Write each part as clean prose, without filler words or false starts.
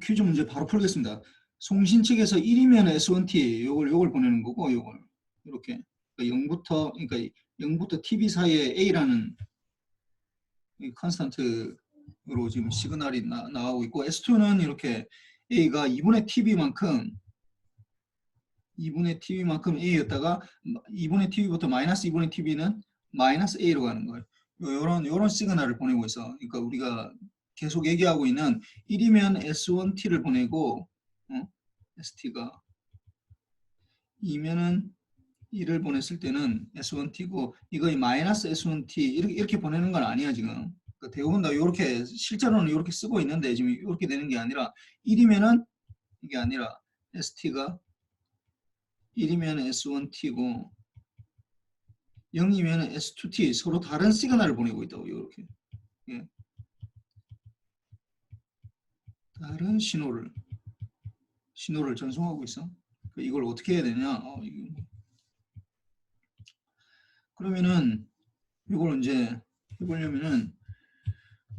퀴즈 문제 바로 풀겠습니다. 송신 측에서 1이면 S1T 요걸 보내는 거고 요걸 이렇게 그러니까 0부터 TB 사이에 A라는 컨스탄트로 지금 시그널이 나오고 있고 S2는 이렇게 A가 2분의 TB만큼 A였다가 2분의 TB부터 마이너스 2분의 TB는 마이너스 A로 가는 거예요. 요런 시그널을 보내고 있어. 그러니까 우리가 계속 얘기하고 있는 1이면 S1T를 보내고 ST가 2면은 1을 보냈을 때는 S1T고 이거 마이너스 S1T 이렇게 보내는 건 아니야 지금. 그러니까 대부분 다 이렇게 실제로는 이렇게 쓰고 있는데 지금 이렇게 되는 게 아니라 1이면은 이게 아니라 ST가 1이면 S1T고 0이면 S2T 서로 다른 시그널을 보내고 있다고 이렇게. 예. 다른 신호를 전송하고 있어. 이걸 어떻게 해야 되냐? 그러면은 이걸 이제 해보려면은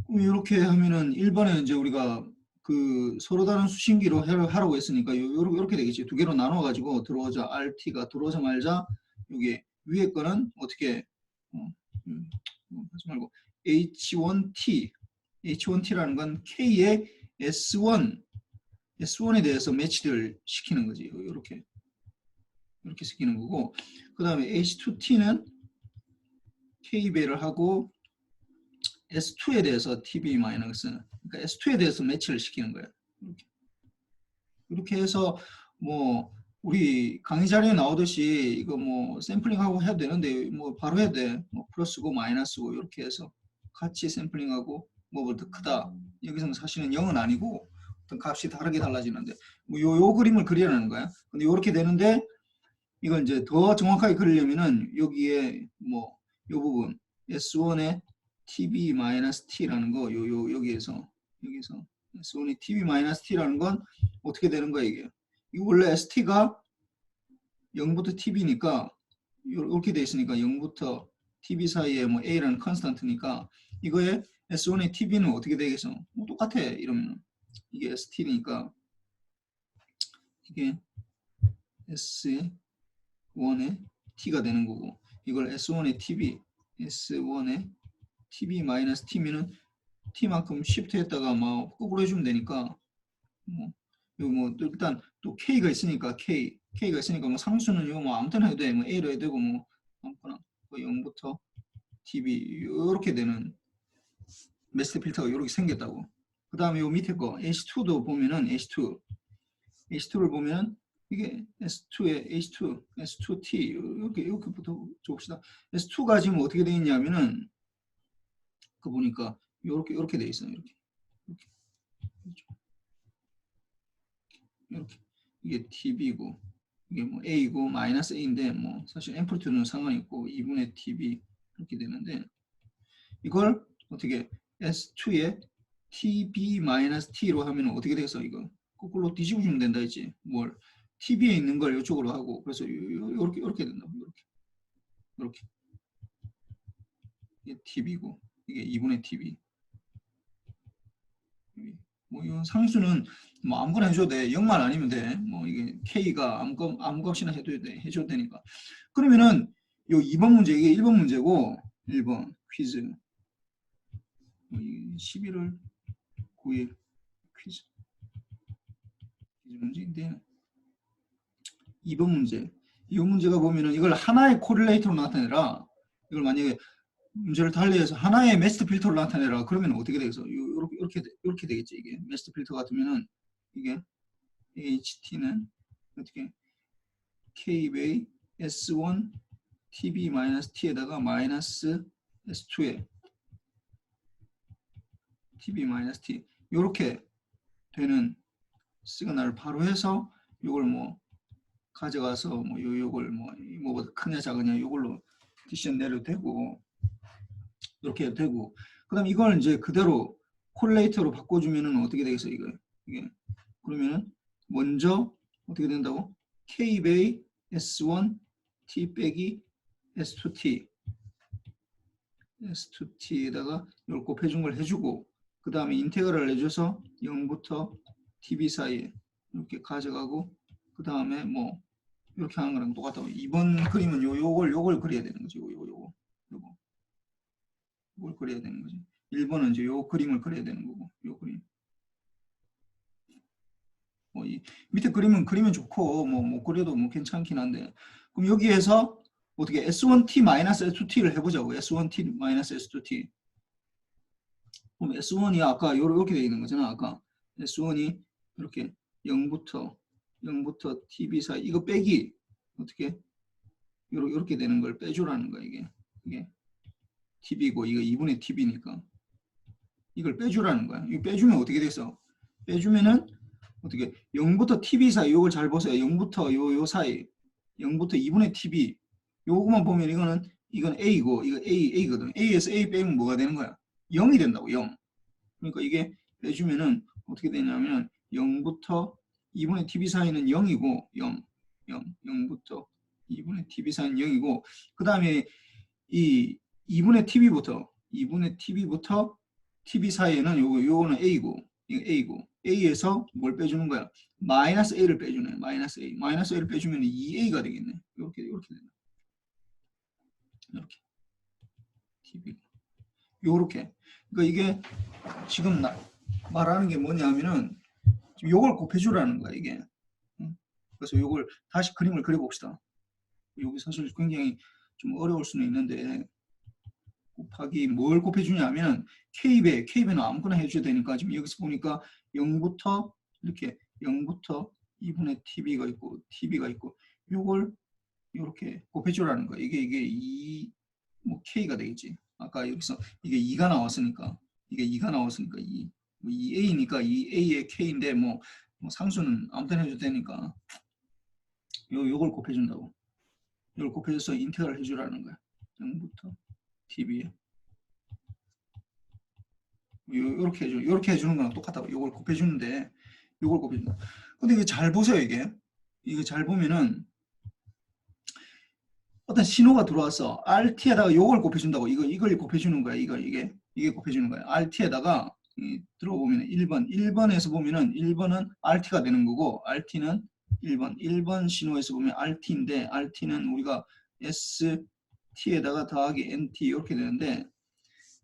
이렇게 하면은 1번에 이제 우리가 그 서로 다른 수신기로 하라고 했으니까 이렇게 되겠지. 두 개로 나눠 가지고 들어오자 RT가 들어오자마자 여기 위에 거는 어떻게 하지 말고 H1T라는 건 K의 S1에 대해서 매치를 시키는 거지. 이렇게 시키는 거고, 그 다음에 H2T는 K배를 하고 S2에 대해서 TB 마이너스, 그러니까 S2에 대해서 매치를 시키는 거예요. 이렇게 해서 뭐 우리 강의 자료에 나오듯이 이거 뭐 샘플링하고 해도 되는데 뭐 바로 해도 돼. 뭐 플러스고 마이너스고 이렇게 해서 같이 샘플링하고 뭐보다 더 크다. 여기서는 사실은 0은 아니고 어떤 값이 다르게 달라지는데 뭐 요 그림을 그리라는 거야. 근데 이렇게 되는데 이걸 이제 더 정확하게 그리려면은 여기에 뭐 요 부분 S1의 TB-T라는 거 여기에서 S1의 TB-T라는 건 어떻게 되는 거야 이게? 이거 원래 ST가 0부터 TB니까 이렇게 돼 있으니까 0부터 TB 사이에 뭐 A라는 컨스탄트니까 이거에 S1의 TB는 어떻게 되겠어? 뭐 똑같아 이러면 이게 ST니까 이게 S1의 T가 되는 거고 이걸 S1의 TB S1의 TB-T면은 T만큼 시프트 했다가 막 거꾸로 해주면 되니까 뭐 일단 또 K가 있으니까 K가 있으니까 뭐 상수는 이거 뭐 아무데나 해도 돼. 뭐 A로 해도 되고 뭐 아무거나 0부터 TB 이렇게 되는 메스 필터가 이렇게 생겼다고. 그 다음에 요 밑에 거 H2도 보면은 H2를 보면 이게 S2에 H2, S2T 이렇게부터 줍시다. S2가 지금 어떻게 되어 있냐면은 그 보니까 이렇게 되어 있어요. 이렇게 이게 TB고 이게 뭐 A고 마이너스 A인데 뭐 사실 앰플리튜드는 상관이 없고 2분의 TB 이렇게 되는데 이걸 어떻게 S2에 TB-T로 하면 어떻게 되겠어 이거 거꾸로 뒤집어 주면 된다 했지 뭘 TB에 있는 걸 이쪽으로 하고 그래서 이렇게 된다 이렇게 이게 TB고 이게 2분의 TB 뭐 이건 상수는 뭐 아무거나 해줘도 돼. 0만 아니면 돼. 뭐 이게 K가 아무 값이나 해줘도 되니까. 그러면은 요 2번 문제 이게 1번 문제고 1번 퀴즈 11월 9일 퀴즈 문제인데 2번 문제 이 문제가 보면은 이걸 하나의 코릴레이터로 나타내라. 이걸 만약에 문제를 달리해서 하나의 메스트 필터로 나타내라. 그러면 어떻게 되겠어? 이렇게 되겠지 이게 메스트 필터 같으면은 이게 HT는 어떻게 K베이 S1 TB-T에다가 마이너스 S2에 TB-T 이렇게 되는 시그널을 바로 해서 이걸 뭐 가져가서 뭐 요걸 뭐보다 크냐 작으냐 이걸로 디시전 내려도 되고 이렇게 해도 되고 그다음 이걸 이제 그대로 콜레이터로 바꿔주면은 어떻게 되겠어 이게 그러면은 먼저 어떻게 된다고 K베이 S1 T 빼기 S2T에다가 이걸 곱해준 걸 해주고 그 다음에 인테그랄을 해줘서 0부터 TV 사이에 이렇게 가져가고 그 다음에 뭐 이렇게 하는 거랑 똑같다고. 2번 그림은 요걸 그려야 되는 거지. 요걸 그려야 되는 거지. 1번은 이제 요 그림을 그려야 되는 거고, 요 그림. 뭐 이 밑에 그림은 그리면 좋고 뭐 못 그려도 뭐 괜찮긴 한데, 그럼 여기에서 어떻게 S1T-S2T를 해보자고. S1T-S2T. 그럼 S1이 아까 요렇게 되어 있는 거잖아. 아까 S1이 이렇게 0부터 TB 사이 이거 빼기 어떻게 요렇게 되는 걸 빼주라는 거야. 이게 TB고 이거 2분의 TB니까 이걸 빼주라는 거야. 이거 빼주면 어떻게 됐어? 빼주면은 어떻게 0부터 TB 사이 요걸 잘 보세요. 0부터 요 사이 0부터 2분의 TB 요거만 보면 이건 A고 이거 A거든. A에서 A 빼면 뭐가 되는 거야? 0이 된다고. 0. 그러니까 이게 빼주면은 어떻게 되냐면 0부터 2분의 TB 사이는 0이고 0부터 2분의 TB 사이는 0이고 그 다음에 이 2분의 TB부터 TB 사이에는 요거는 A고 이거 A고 A에서 뭘 빼주는 거야? 마이너스 A를 빼주네. 마이너스 A를 빼주면 2A가 되겠네. 이렇게 된다. 이렇게 TB 요렇게. 그러니까 이게 지금 말하는 게 뭐냐면은 요걸 곱해주라는 거야 이게. 그래서 요걸 다시 그림을 그려봅시다. 여기 사실 굉장히 좀 어려울 수는 있는데 곱하기 뭘 곱해주냐면 K배는 아무거나 해줘야 되니까 지금 여기서 보니까 0부터 이렇게 0부터 2분의 TB가 있고 요걸 이렇게 곱해주라는 거야. 이게 2 뭐 K가 되겠지. 아까 여기서 이게 2가 나왔으니까 2 뭐 2A니까 2A의 K인데 뭐 상수는 아무 때나 해도 되니까 요걸 곱해준다고. 이걸 곱해줘서 인테그랄 해주라는 거야. 0부터 TB에 요렇게 해주는 거랑 똑같다고. 요걸 곱해주는데 요걸 곱해준다. 근데 이게 잘 보세요. 이게 잘 보면은 어떤 신호가 들어왔어. RT에다가 요걸 곱해준다고. 이걸 곱해주는 거야. 이게 곱해주는 거야. RT에다가 들어보면 1번에서 보면은 1번은 RT가 되는 거고 RT는 1번 신호에서 보면 RT인데 RT는 우리가 ST에다가 더하기 NT 이렇게 되는데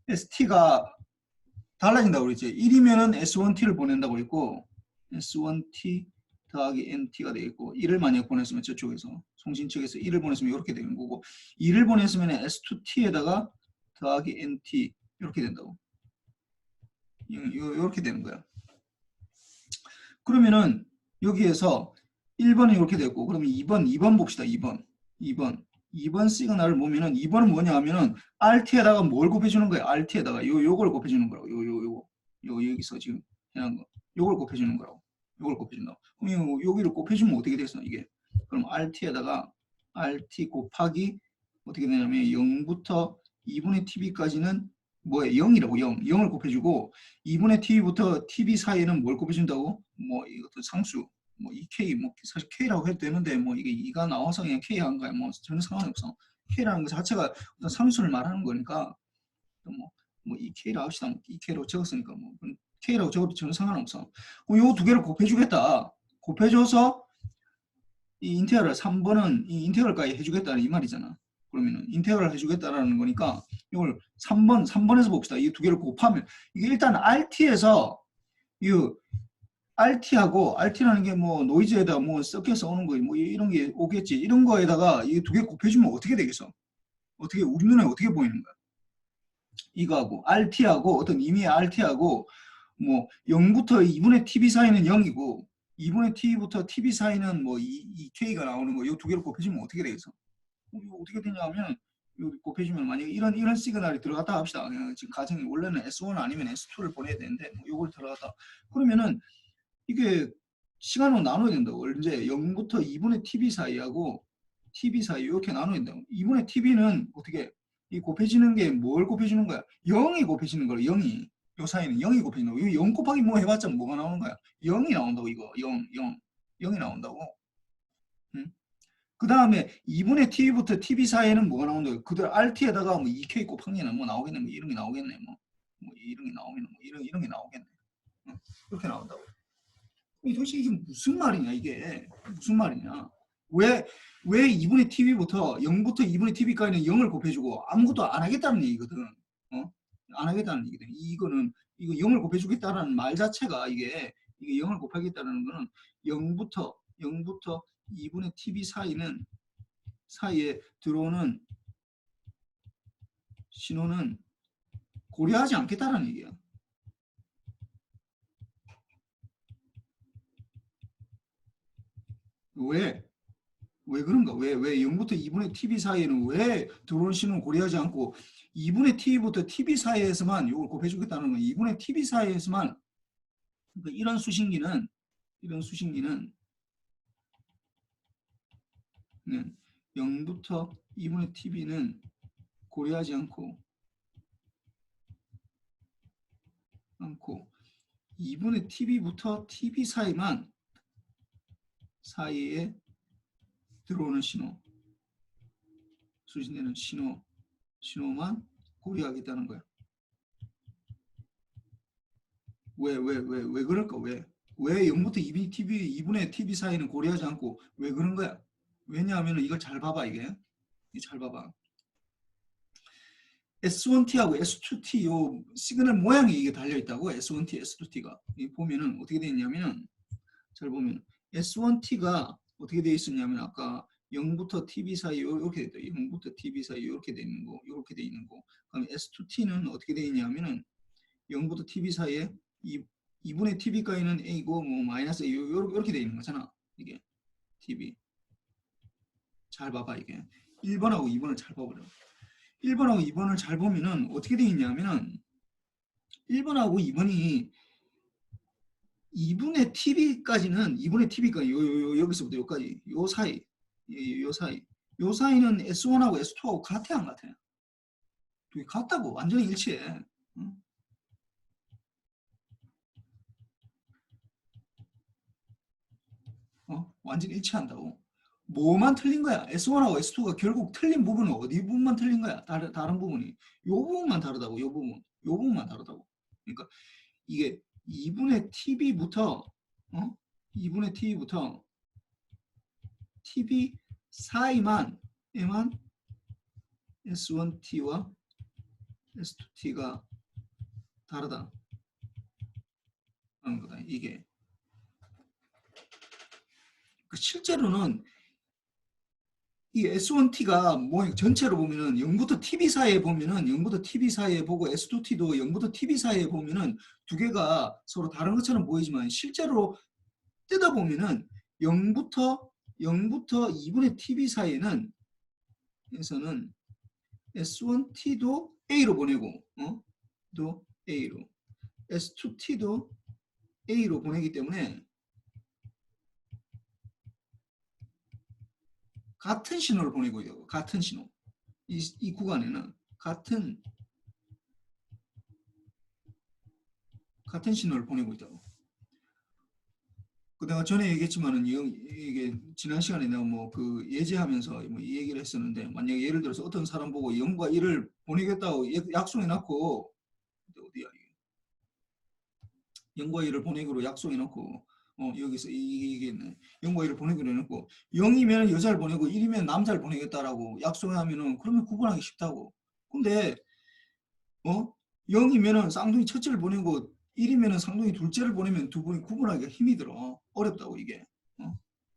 ST가 달라진다고 그랬지. 1이면은 S1T를 보낸다고 했고 S1T 더하기 NT가 되겠고 1을 만약 보냈으면 저쪽에서 송신 측에서 1을 보냈으면 이렇게 되는 거고 2를 보냈으면 S2T에다가 더하기 NT 이렇게 된다고. 이렇게 되는 거야. 그러면은 여기에서 1번이 이렇게 됐고 그러면 2번 봅시다. 2번 시그널을 보면은 2번은 뭐냐 하면은 RT에다가 뭘 곱해주는 거야? RT에다가 요걸 곱해주는 거라고. 여기서 지금 해놓은 거. 요걸 곱해주는 거라고. 요걸 곱해준다고. 그럼 여기를 곱해주면 어떻게 됐어? 이게. 그럼 RT에다가 RT 곱하기 어떻게 되냐면 0부터 2분의 TB까지는 뭐야? 0이라고. 0을 곱해주고 2분의 TB부터 TB 사이에는 뭘 곱해준다고? 뭐 이것도 상수. 뭐 2K 뭐 사실 K라고 해도 되는데 뭐 이게 2가 나와서 그냥 K 한 거야. 뭐 전혀 상관이 없어. K라는 것 자체가 어떤 상수를 말하는 거니까 뭐 2K라 합시다. 2K로 적었으니까 뭐 K라고 적어도 전혀 상관없어. 요 두 개를 곱해주겠다. 곱해줘서 이 인테그랄 3번은 이 인테그랄까지 해주겠다는 이 말이잖아. 그러면은 인테그랄 해주겠다라는 거니까 이걸 3번에서 봅시다. 이 두 개를 곱하면 이게 일단 RT에서 이 RT라는 게 뭐 노이즈에다 뭐 섞여서 오는 거 뭐 이런 게 오겠지. 이런 거에다가 이 두 개 곱해주면 어떻게 되겠어? 어떻게 우리 눈에 어떻게 보이는 거야? 이거하고 RT하고 어떤 임의의 RT하고 뭐 0부터 2분의 TB 사이는 0이고 2분의 T부터 TB 사이는 뭐 2K가 나오는 거. 이 두 개를 곱해주면 어떻게 되겠어? 이거 어떻게 되냐면 여기 곱해주면 만약에 이런 시그널이 들어갔다 합시다. 지금 가정이 원래는 S1 아니면 S2를 보내야 되는데 뭐 이걸 들어갔다. 그러면은 이게 시간으로 나눠야 된다고. 이제 0부터 2분의 TB 사이하고 TB 사이 이렇게 나눠야 된다고. 2분의 TB는 어떻게 이 곱해지는 게 뭘 곱해주는 거야? 0이 곱해지는 거야. 0이. 요 사이는 0이 곱해지는 거야. 0 곱하기 뭐 해봤자 뭐가 나오는 거야? 0이 나온다고. 이거 0이 나온다고. 응? 그 다음에 2분의 TB부터 TB 사이에는 뭐가 나온다고. 그대로 RT에다가 뭐 2K 곱하기는 뭐 나오겠네. 뭐 이런 게 나오겠네. 뭐 이런 게 나오면 뭐 이런 게 나오겠네. 응? 이렇게 나온다고. 도대체 이게 무슨 말이냐 이게 무슨 말이냐 왜 2분의 tv부터 0부터 2분의 tv까지는 0을 곱해주고 아무것도 안 하겠다는 얘기거든. 어? 안 하겠다는 얘기거든. 이거는 이거 0을 곱해주겠다는 말 자체가 이게 0을 곱하겠다는 거는 0부터 2분의 tv 사이에 들어오는 신호는 고려하지 않겠다는 얘기야. 왜? 왜 그런가? 왜 0부터 2분의 TV 사이에는 왜 들어오는 신호를 고려하지 않고 2분의 TV부터 TV 사이에서만 이걸 곱해주겠다는 건 2분의 TV 사이에서만 그러니까 이런 수식기는 0부터 2분의 TV는 고려하지 않고 2분의 TV부터 TV 사이에 들어오는 수신되는 신호만 고려하겠다는 거야. 왜 그럴까? 왜 0부터 2분의 TV 사이는 고려하지 않고 왜 그런 거야? 왜냐하면 이걸 잘 봐봐 이게 잘 봐봐. S1T하고 S2T 요 시그널 모양이 이게 달려 있다고. S1T, S2T가 보면은 어떻게 되어 있냐면 잘 보면 S1T가 어떻게 되어 있었냐면 아까 0부터 TV 사이 이렇게 돼 있다. 0부터 TV 사이 이렇게 돼 있는 거, 이렇게 돼 있는 거. 그럼 S2T는 어떻게 되어 있냐면은 0부터 TV 사이에 2분의 TV까지는 A고 뭐 마이너스 A 이렇게 돼 있는 거잖아. 이게 TV. 잘 봐봐 이게. 1번하고 2번을 잘 봐보려. 1번하고 2번을 잘 보면은 어떻게 돼 있냐면은 1번하고 2번이 2분의 TV까지는 2분의 TV까지 여기서부터 여기까지 요 사이 요 사이는 S1하고 S2하고 같아 안 같아? 같다고 완전히 일치해. 응? 완전히 일치한다고. 뭐만 틀린 거야? S1하고 S2가 결국 틀린 부분은 어디 부분만 틀린 거야? 다른 부분이 요 부분만 다르다고. 요 부분만 다르다고. 그러니까 이게 2분의 TV부터 2분의 TV부터 TV 사이만 S1T와 S2T가 다르다 하는 거다. 이게 실제로는 이 S1T가 뭐 전체로 보면은 0부터 TV 사이에 보면은 0부터 TV 사이에 보고 S2T도 0부터 TV 사이에 보면은 두 개가 서로 다른 것처럼 보이지만 실제로 뜯어보면은 0부터 2분의 TV 사이에는 에서는 S1T도 A로 보내고 또 A로 S2T도 A로 보내기 때문에 같은 신호를 보내고 있어요. 같은 신호. 이 구간에는 같은 신호를 보내고 있다고. 내가 전에 얘기했지만은 이게 지난 시간에 내가 뭐 그 예제하면서 뭐 이 얘기를 했었는데 만약에 예를 들어서 어떤 사람 보고 0과 1을 보내겠다고 약속해놓고 어디야 이게 0과 1을 보내기로 약속해놓고 여기서 이게 있네. 0과 1을 보내기로 해놓고 0이면 여자를 보내고 1이면 남자를 보내겠다라고 약속하면은 그러면 구분하기 쉽다고. 근데 0이면은 쌍둥이 첫째를 보내고 1이면은 쌍둥이 둘째를 보내면 두 분이 구분하기가 힘이 들어. 어렵다고 이게.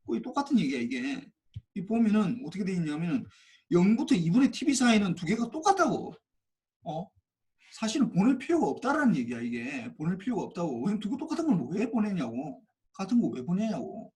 거의 똑같은 얘기야 이게. 이 보면은 어떻게 돼 있냐면은 0부터 2분의 TV 사이는 두 개가 똑같다고. 사실은 보낼 필요가 없다라는 얘기야 이게. 보낼 필요가 없다고. 왜 두개 똑같은 걸 왜 보내냐고. 같은 거 왜 보내냐고.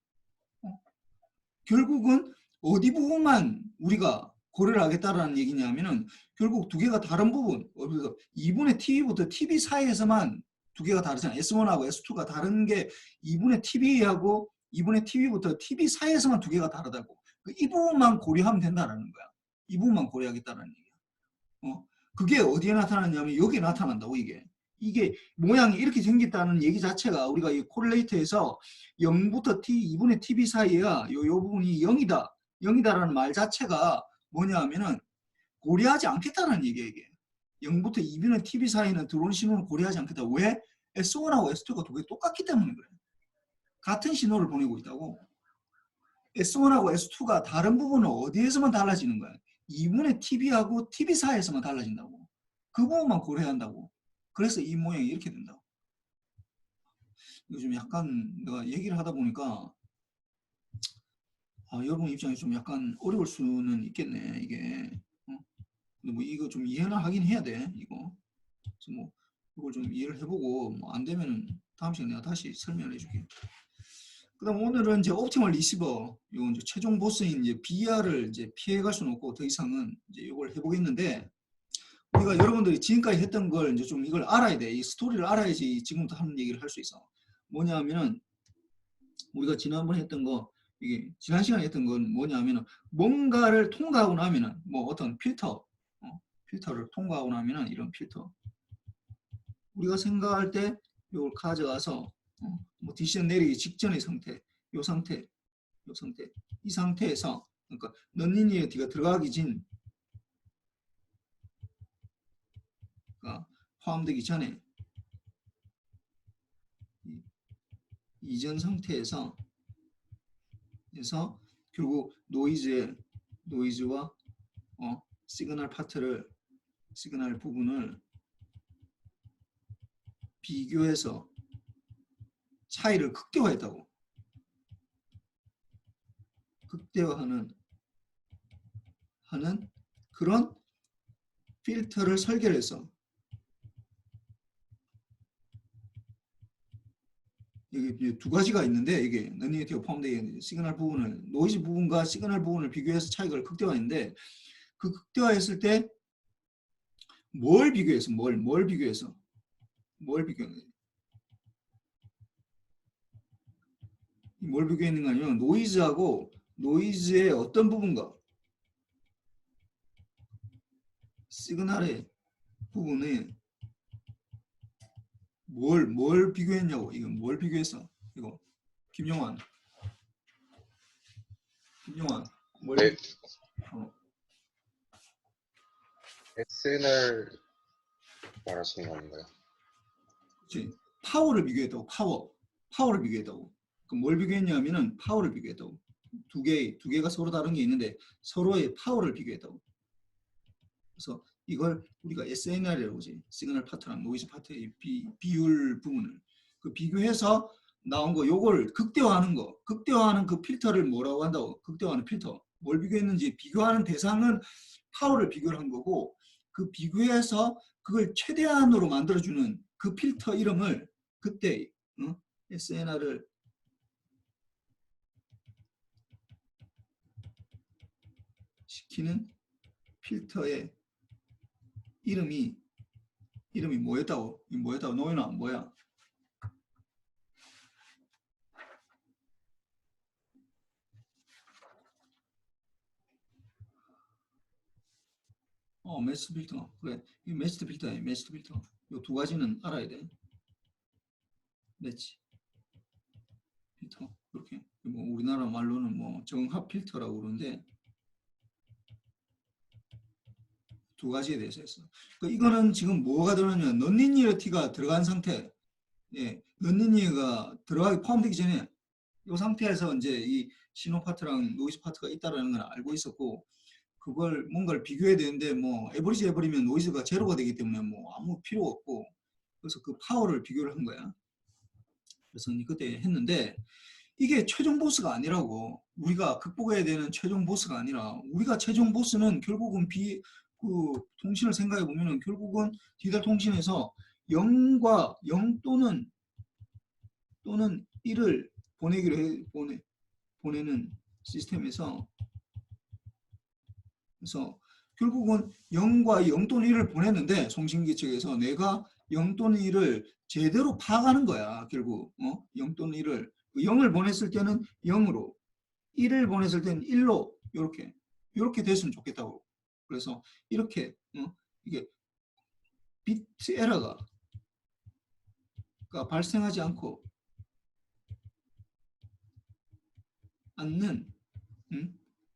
결국은 어디 부분만 우리가 고려를 하겠다라는 얘기냐면은 결국 두 개가 다른 부분, 그래서 2분의 TV부터 TV 사이에서만 두 개가 다르잖아. S1하고 S2가 다른 게 2분의 TV하고 2분의 TV부터 TV 사이에서만 두 개가 다르다고. 이 부분만 고려하면 된다라는 거야. 이 부분만 고려하겠다는 얘기야. 그게 어디에 나타났냐면 여기에 나타난다고 이게. 이게 모양이 이렇게 생겼다는 얘기 자체가 우리가 이 코릴레이터에서 0부터 T, 2분의 TV 사이에야 요 부분이 0이다. 0이다라는 말 자체가 뭐냐 하면은 고려하지 않겠다는 얘기예요. 이게. 0부터 2분의 TV 사이는 들어온 신호는 고려하지 않겠다. 왜? S1하고 S2가 두 개 똑같기 때문에 그래. 같은 신호를 보내고 있다고. S1하고 S2가 다른 부분은 어디에서만 달라지는 거야? 2분의 TV하고 TV4에서만 달라진다고. 그 부분만 고려한다고. 그래서 이 모양이 이렇게 된다고. 이거 좀 약간 내가 얘기를 하다 보니까 여러분 입장에 좀 약간 어려울 수는 있겠네 이게. 근데 뭐 이거 좀 이해는 하긴 해야 돼 이거. 그래서 뭐 이걸 좀 이해를 해보고 뭐 안 되면은 다음 시간에 내가 다시 설명을 해줄게. 그다음 오늘은 이제 옵티멀 리시버, 요 이제 최종 보스인 이제 BR을 이제 피해갈 수는 없고 더 이상은 이제 이걸 해보겠는데, 우리가 여러분들이 지금까지 했던 걸 이제 좀 이걸 알아야 돼. 이 스토리를 알아야지 지금부터 하는 얘기를 할 수 있어. 뭐냐면은 우리가 지난번에 했던 거, 이게 지난 시간에 했던 건 뭐냐면은 뭔가를 통과하고 나면은 뭐 어떤 필터를 통과하고 나면은 이런 필터 우리가 생각할 때 이걸 가져가서 뭐 디시전 내리기 직전의 상태, 요 상태, 요 상태, 이 상태에서 그러니까 넌리니어티가 들어가기 전, 그러니까 포함되기 전에 이전 상태에서 결국 노이즈와 시그널 파트를, 시그널 부분을 비교해서 차이를 극대화했다고. 극대화하는 그런 필터를 설계를 했어. 여기 두 가지가 있는데, 이게 넌리니티가 포함되어 시그널 부분을, 노이즈 부분과 시그널 부분을 비교해서 차이를 극대화했는데, 그 극대화했을 때 뭘 비교해서 뭘 비교해서 뭘 비교했는가 하면 노이즈하고 노이즈의 어떤 부분과 시그널의 부분에 뭘 비교했냐고. 이건 뭘 비교했어? 이거 김용환 뭘 네, 어, SNR 말하시는 거 아닌가요? 그치. 파워를 비교했다고. 파워를 비교했다고. 그럼 뭘 비교했냐면은 파워를 비교했다고. 두 개가 서로 다른 게 있는데 서로의 파워를 비교했다고. 그래서 이걸 우리가 SNR이라고 하지. 시그널 파트랑 노이즈 파트의 비율 부분을 그 비교해서 나온 거, 요걸 극대화하는 그 필터를 뭐라고 한다고. 극대화하는 필터. 뭘 비교했는지, 비교하는 대상은 파워를 비교를 한 거고, 그 비교해서 그걸 최대한으로 만들어주는 그 필터 이름을 그때 SNR을 시키는 필터의 이름이 뭐였다고? 노인아 뭐야? 매스트 필터. 그래. 이 매스트 필터야. 매스트 필터. 이 두 가지는 알아야 돼. 매치 필터. 이렇게. 뭐 우리나라 말로는 뭐 정합 필터라고 그러는데, 두 가지에 대해서 했어. 그러니까 이거는 지금 뭐가 들어가냐면 넌리니어티가 들어간 상태. 예. 넌리니어가 들어가기 포함되기 전에 이 상태에서 이제 이 신호 파트랑 노이즈 파트가 있다라는 걸 알고 있었고, 그걸 뭔가를 비교해야 되는데 뭐 에버리지 해버리면 노이즈가 제로가 되기 때문에 뭐 아무 필요가 없고, 그래서 그 파워를 비교를 한 거야. 그래서 그때 했는데 이게 최종 보스가 아니라고. 우리가 극복해야 되는 최종 보스가 아니라, 우리가 최종 보스는 결국은 그 통신을 생각해 보면은 결국은 디지털 통신에서 0과 0 또는 1을 보내는 시스템에서, 그래서 결국은 0과 0 또는 1을 보냈는데, 송신기 측에서 내가 0 또는 1을 제대로 파악하는 거야. 결국 0 또는 1을 0을 보냈을 때는 0으로, 1을 보냈을 때는 1로, 이렇게 됐으면 좋겠다고. 그래서 이렇게 이게 비트 에러가 발생하지 않는,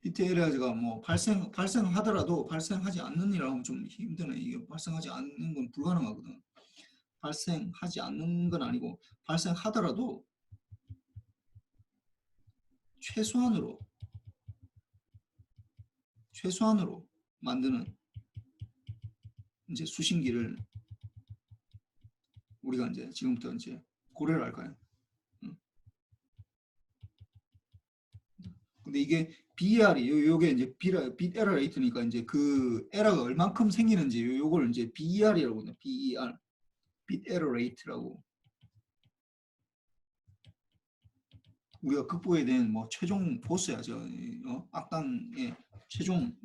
비트 에러가 뭐 발생하더라도 발생하지 않는 이라고 하면 좀 힘드네. 이게 발생하지 않는 건 불가능하거든. 발생하지 않는 건 아니고 발생하더라도 최소한으로 만드는 이제 수신기를 우리가 이제 지금부터 이제 고려를 할까요? 근데 이게 BER이 요게 이제 빗 에러 레이트니까 이제 그 에러가 얼만큼 생기는지 요걸 이제 BER이라고 해요. BER 빗 에러 레이트라고 우리가 극복해야 되는 뭐 최종 보스야 저 악당의 최종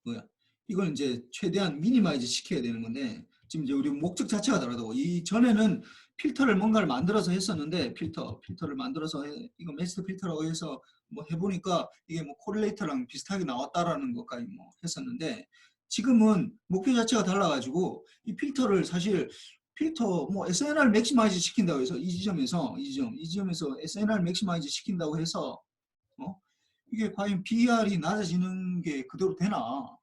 뭐야 이걸 이제 최대한 미니마이즈 시켜야 되는 건데 지금 이제 우리 목적 자체가 다르다고 이 전에는 필터를 뭔가를 만들어서 했었는데 필터를 만들어서 이거 메스트 필터라고 해서 뭐 해보니까 이게 뭐 코릴레이터랑 비슷하게 나왔다라는 것까지 뭐 했었는데 지금은 목표 자체가 달라가지고 이 필터를 사실 필터 뭐 SNR 맥시마이즈 시킨다고 해서 이 지점에서 SNR 맥시마이즈 시킨다고 해서 이게 과연 BR이 낮아지는 게 그대로 되나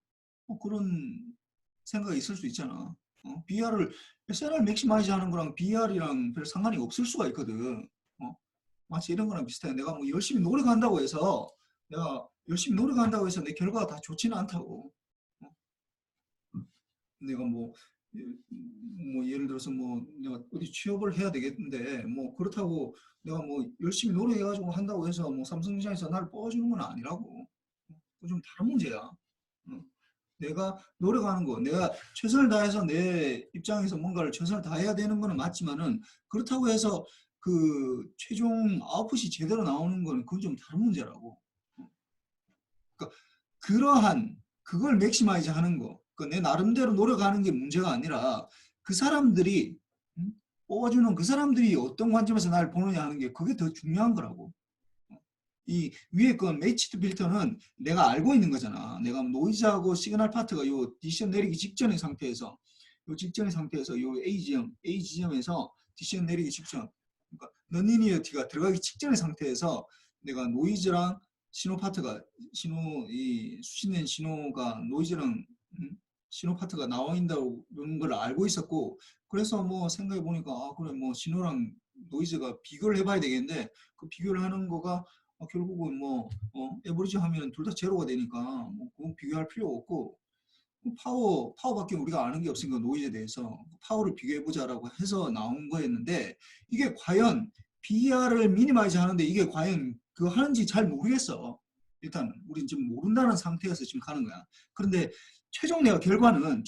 그런 생각이 있을 수 있잖아. BR을 SNR 맥시마이즈 하는 거랑 BR이랑 별 상관이 없을 수가 있거든. 마치 이런 거랑 비슷해. 내가 뭐 열심히 노력한다고 해서 내 결과가 다 좋지는 않다고. 내가 뭐 예를 들어서 뭐 내가 어디 취업을 해야 되겠는데 뭐 그렇다고 내가 뭐 열심히 노력해가지고 한다고 해서 뭐 삼성전자에서 나를 뽑아주는 건 아니라고. 그건 좀 다른 문제야. 내가 노력하는 거, 내가 최선을 다해서 내 입장에서 뭔가를 최선을 다해야 되는 거는 맞지만은 그렇다고 해서 그 최종 아웃풋이 제대로 나오는 거는 그건 좀 다른 문제라고. 그러니까 그러한 그걸 맥시마이즈 하는 거, 그러니까 내 나름대로 노력하는 게 문제가 아니라 그 사람들이 뽑아주는 그 사람들이 어떤 관점에서 날 보느냐 하는 게 그게 더 중요한 거라고. 이 위에 건 매치드 필터는 내가 알고 있는 거잖아. 내가 노이즈하고 시그널 파트가 요 디시전 내리기 직전의 상태에서 요 A 지점에서 디시전 내리기 직전 그러니까 너니니어티가 들어가기 직전의 상태에서 내가 노이즈랑 신호 파트가 이 수신된 신호가 노이즈랑 신호 파트가 나와 있다는 걸 알고 있었고 그래서 뭐 생각해 보니까 그래 뭐 신호랑 노이즈가 비교를 해봐야 되겠는데 그 비교를 하는 거가 결국은 에버리지 하면 둘 다 제로가 되니까 뭐 그건 비교할 필요가 없고 파워밖에 우리가 아는 게 없으니까 노이즈에 대해서 파워를 비교해보자라고 해서 나온 거였는데 이게 과연 BR을 미니마이즈 하는데 이게 과연 그거 하는지 잘 모르겠어. 일단 우린 지금 모른다는 상태에서 지금 가는 거야. 그런데 최종 결과는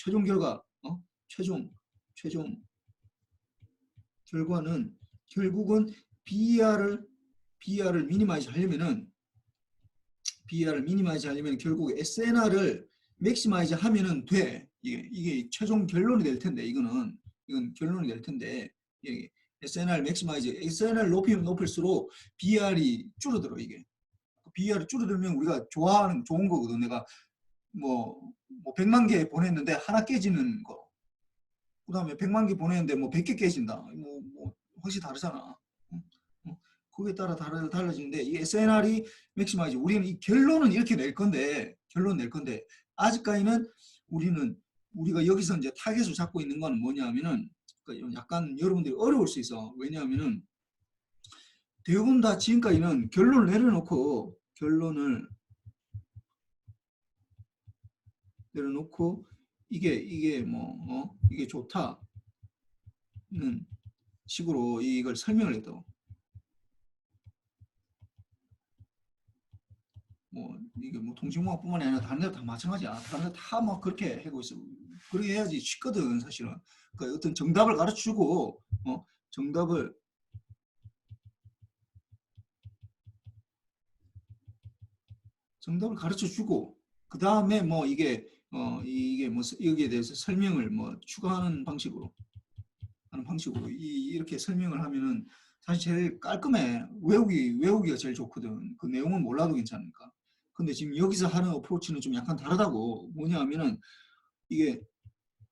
결국은 BR을 미니마이즈 하려면 결국 SNR을 맥시마이즈 하면은 돼. 이게 최종 결론이 될 텐데 이건 결론이 될 텐데 SNR 맥시마이즈 SNR 높이면 높일수록 BR이 줄어들어 이게. BR이 줄어들면 우리가 좋은 거거든. 내가 뭐 100만 개 보냈는데 하나 깨지는 거. 그 다음에 100만 개 보냈는데 뭐 100개 깨진다. 뭐 확실히 다르잖아. 그거에 따라 달라지는데 이 SNR이 맥시마이즈 우리는 이 결론은 이렇게 낼 건데 아직까지는 우리가 여기서 이제 타겟을 잡고 있는 건 뭐냐면은 약간 여러분들이 어려울 수 있어. 왜냐하면은 대부분 다 지금까지는 결론을 내려놓고 이게 이게 좋다는 식으로 이걸 설명을 했다고. 이게 통신공학뿐만이 아니라 다른 데도 다 마찬가지야. 다른 데 다 막 그렇게 하고 있어. 그렇게 해야지 쉽거든 사실은. 그러니까 어떤 정답을 가르쳐주고 정답을 가르쳐주고 그 다음에 이게 여기에 대해서 설명을 추가하는 방식으로 이렇게 설명을 하면은 사실 제일 깔끔해. 외우기가 제일 좋거든. 그 내용은 몰라도 괜찮으니까. 근데 지금 여기서 하는 어프로치는 좀 약간 다르다고. 뭐냐 하면은 이게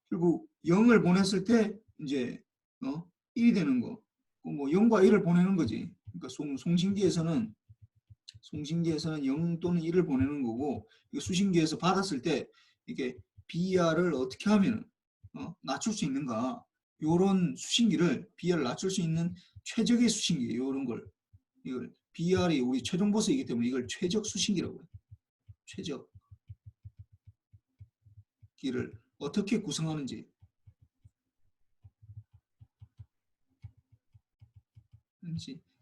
결국 0을 보냈을 때 이제 1이 되는 거. 0과 1을 보내는 거지. 그러니까 송신기에서는 0 또는 1을 보내는 거고 수신기에서 받았을 때 이게 BR을 어떻게 하면 낮출 수 있는가 요런 수신기를 BR을 낮출 수 있는 최적의 수신기 요런 걸 이걸 BR이 우리 최종 보스이기 때문에 이걸 최적 수신기라고 해요. 최적기를 어떻게 구성하는지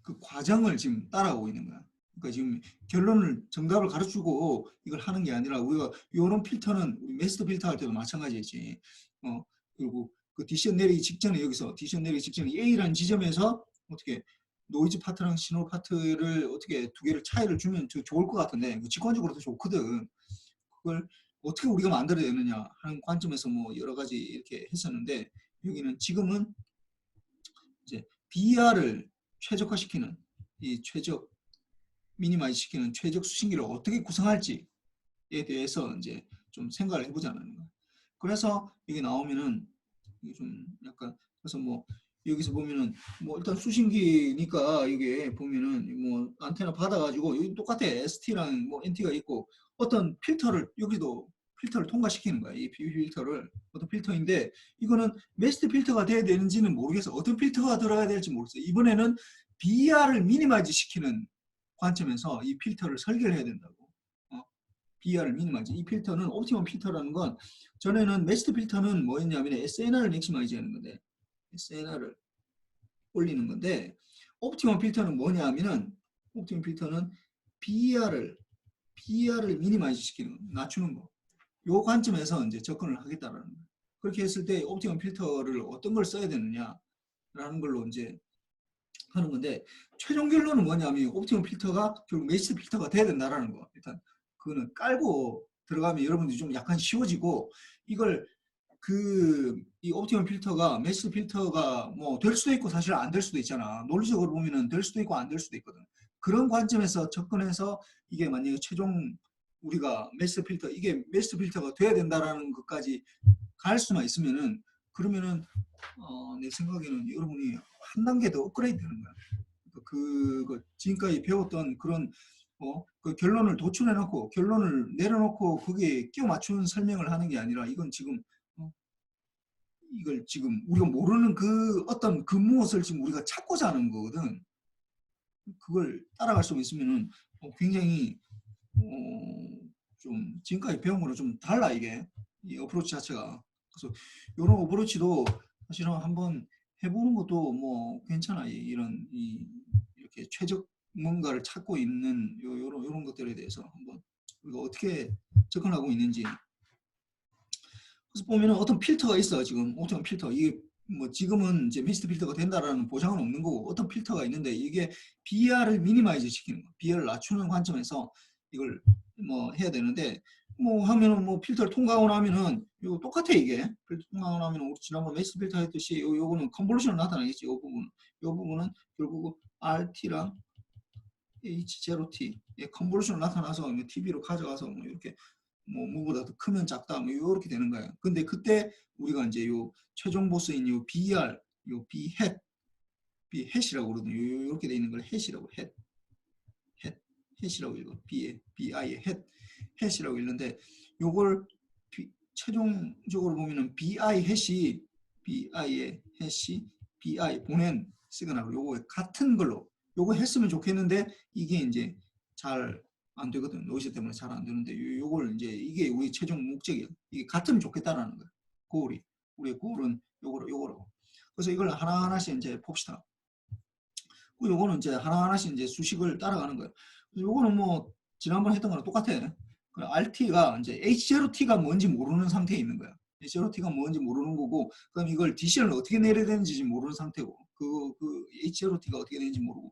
그 과정을 지금 따라오고 있는 거야. 그러니까 지금 결론을 정답을 가르치고 이걸 하는 게 아니라 우리가 이런 필터는 우리 메스터 필터 할 때도 마찬가지지. 그리고 그 디시전 내리기 직전에 여기서 디시전 내리기 직전에 A라는 지점에서 어떻게 노이즈 파트랑 신호 파트를 어떻게 두 개를 차이를 주면 좋을 것 같은데 직관적으로도 좋거든. 그걸 어떻게 우리가 만들어야 되느냐 하는 관점에서 뭐 여러 가지 이렇게 했었는데 여기는 지금은 이제 BR을 최적화시키는 이 최적 미니마이즈 시키는 최적 수신기를 어떻게 구성할지에 대해서 이제 좀 생각을 해보자는 거예요. 그래서 이게 나오면은 이게 좀 약간 그래서 뭐 여기서 보면은 뭐 일단 수신기니까 이게 보면은 뭐 안테나 받아가지고 여기 똑같아 ST랑 뭐 NT가 있고 어떤 필터를 여기도 필터를 통과시키는 거야. 이 필터를 어떤 필터인데 이거는 메스트 필터가 돼야 되는지는 모르겠어. 어떤 필터가 들어가야 될지 모르겠어. 이번에는 BR을 미니마이즈 시키는 관점에서 이 필터를 설계를 해야 된다고. BR을 미니마이즈. 이 필터는 옵티멈 필터라는 건 전에는 메스트 필터는 뭐였냐면 SNR을 맥시마이즈 하는 건데 SNR을 올리는 건데 옵티멈 필터는 뭐냐 하면은 옵티멈 필터는 BR을 미니마이즈 시키는 낮추는 거. 요 관점에서 이제 접근을 하겠다라는 거예요. 그렇게 했을 때 옵티멈 필터를 어떤 걸 써야 되느냐라는 걸로 이제 하는 건데 최종 결론은 뭐냐면 옵티멈 필터가 결국 메시지 필터가 돼야 된다라는 거. 일단 그거는 깔고 들어가면 여러분들이 좀 약간 쉬워지고 이걸 이 옵티멈 필터가 메시지 필터가 뭐 될 수도 있고 사실 안 될 수도 있잖아. 논리적으로 보면은 될 수도 있고 안 될 수도 있거든. 그런 관점에서 접근해서 이게 만약에 최종 우리가 메시지 필터 이게 메시지 필터가 돼야 된다라는 것까지 갈 수만 있으면은 그러면은 내 생각에는 여러분이 한 단계 더 업그레이드 되는 거야. 지금까지 배웠던 그런 그 결론을 도출해놓고 결론을 내려놓고 거기에 끼워 맞추는 설명을 하는 게 아니라 이건 지금 이걸 지금 우리가 모르는 그 어떤 그 무엇을 지금 우리가 찾고자 하는 거거든. 그걸 따라갈 수 있으면은 굉장히 좀 지금까지 배운 거랑 좀 달라 이게 이 어프로치 자체가. 그래서 이런 어프로치도 사실은 한번 해보는 것도 뭐 괜찮아. 이렇게 최적 뭔가를 찾고 있는 요런 것들에 대해서 한번 우리가 어떻게 접근하고 있는지. 그래서 보면은 어떤 필터가 있어. 지금 어떤 필터 이게 뭐 지금은 이제 미스트 필터가 된다라는 보장은 없는 거고 어떤 필터가 있는데 이게 BR을 미니마이즈 시키는 거, BR을 낮추는 관점에서 이걸 뭐 해야 되는데 뭐 하면은 뭐 필터를 통과하고 나면은 이거 똑같아 이게 필터 통과하고 나면은 우리 지난번 미스트 필터 했듯이 요거는 컨볼루션으로 나타나겠지. 요 부분은 결국 RT랑 H0T 컨볼루션으로 나타나서 TV로 가져가서 뭐 이렇게 뭐 무보다 더 크면 작다 뭐 이렇게 되는 거예요. 근데 그때 우리가 이제 요 최종 보스인 요 BR 요 B 햇이라고 그러거든요. 이렇게 돼 있는 걸 햇이라고 햇이라고 읽어. BI의 햇이라고 읽는데 요걸 최종적으로 보면은 BI의 햇이 BI 보낸 시그널 요거 같은 걸로 요거 했으면 좋겠는데 이게 이제 잘 안 되거든. 노이즈 때문에 잘 안 되는데 요걸 이제 이게 우리 최종 목적이야. 이게 같으면 좋겠다라는 거야. 우리의 고울은 요거라고. 그래서 이걸 하나하나씩 이제 봅시다. 요거는 이제 하나하나씩 이제 수식을 따라가는 거예요. 요거는 뭐 지난번 했던 거랑 똑같아. RT가 이제 H0T가 뭔지 모르는 상태에 있는 거야. H0T가 뭔지 모르는 거고, 그럼 이걸 DC를 어떻게 내려야 되는지 모르는 상태고, 그 H0T가 어떻게 되는지 모르고,